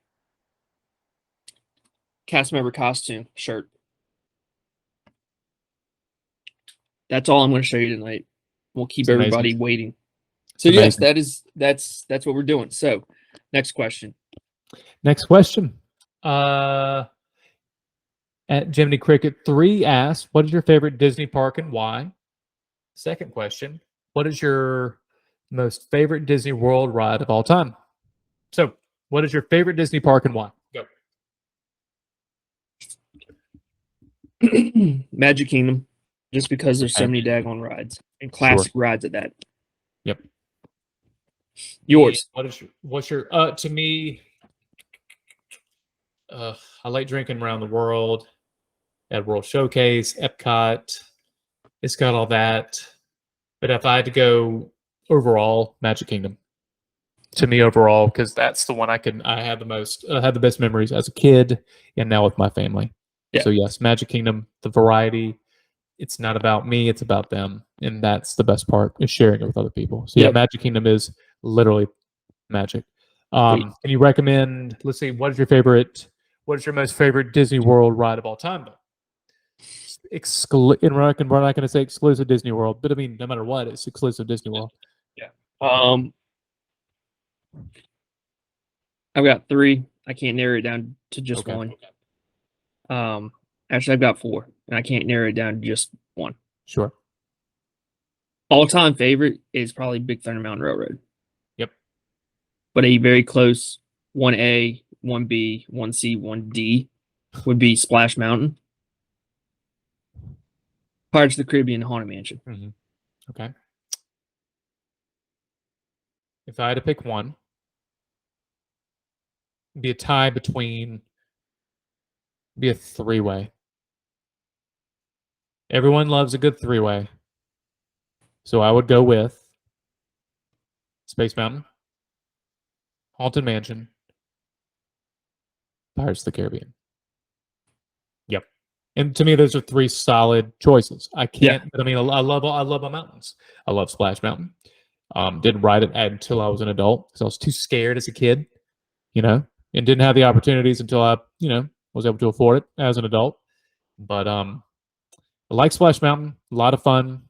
cast member costume shirt. That's all I'm going to show you tonight. We'll keep everybody waiting. So yes, that's what we're doing. So next question. Next question. At Jiminy Cricket 3 asks, what is your favorite Disney park and why? Second question, what is your most favorite Disney World ride of all time? So, what is your favorite Disney park and why? Go. Magic Kingdom, just because there's so Okay. many daggone rides and classic rides at that. Yep. Yours. And what's your to me I like drinking around the world at World Showcase, Epcot. It's got all that. But if I had to go overall, Magic Kingdom. To me overall, because that's the one I had the best memories as a kid and now with my family. Yeah. So yes, Magic Kingdom, the variety. It's not about me, it's about them. And that's the best part, is sharing it with other people. So yeah, Yep. Magic Kingdom is literally magic. Can you recommend, let's see, what is your most favorite Disney World ride of all time though? And we're not going to say exclusive Disney World, but I mean, no matter what, it's exclusive Disney World. Yeah. I've got 3. I can't narrow it down to just one. Actually, I've got 4, and I can't narrow it down to just one. Sure. All-time favorite is probably Big Thunder Mountain Railroad. Yep. But a very close 1A, 1B, 1C, 1D would be Splash Mountain, Pirates of the Caribbean, Haunted Mansion. Mm-hmm. Okay. If I had to pick one, it'd be a tie between, be a 3-way. Everyone loves a good 3-way. So I would go with Space Mountain, Haunted Mansion, Pirates of the Caribbean. Yep. And to me, those are 3 solid choices. I can't, but I mean, I love my mountains. I love Splash Mountain. Didn't ride it until I was an adult because I was too scared as a kid, and didn't have the opportunities until I, was able to afford it as an adult. But I like Splash Mountain, a lot of fun.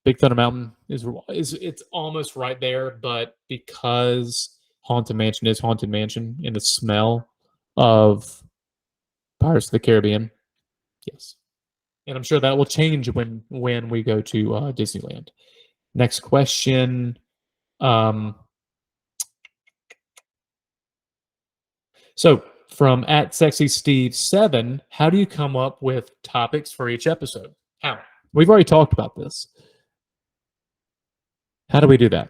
Big Thunder Mountain is it's almost right there, but because Haunted Mansion is Haunted Mansion and the smell of Pirates of the Caribbean, yes. And I'm sure that will change when we go to Disneyland. Next question. So from @SexySteve7, how do you come up with topics for each episode? How? We've already talked about this. How do we do that?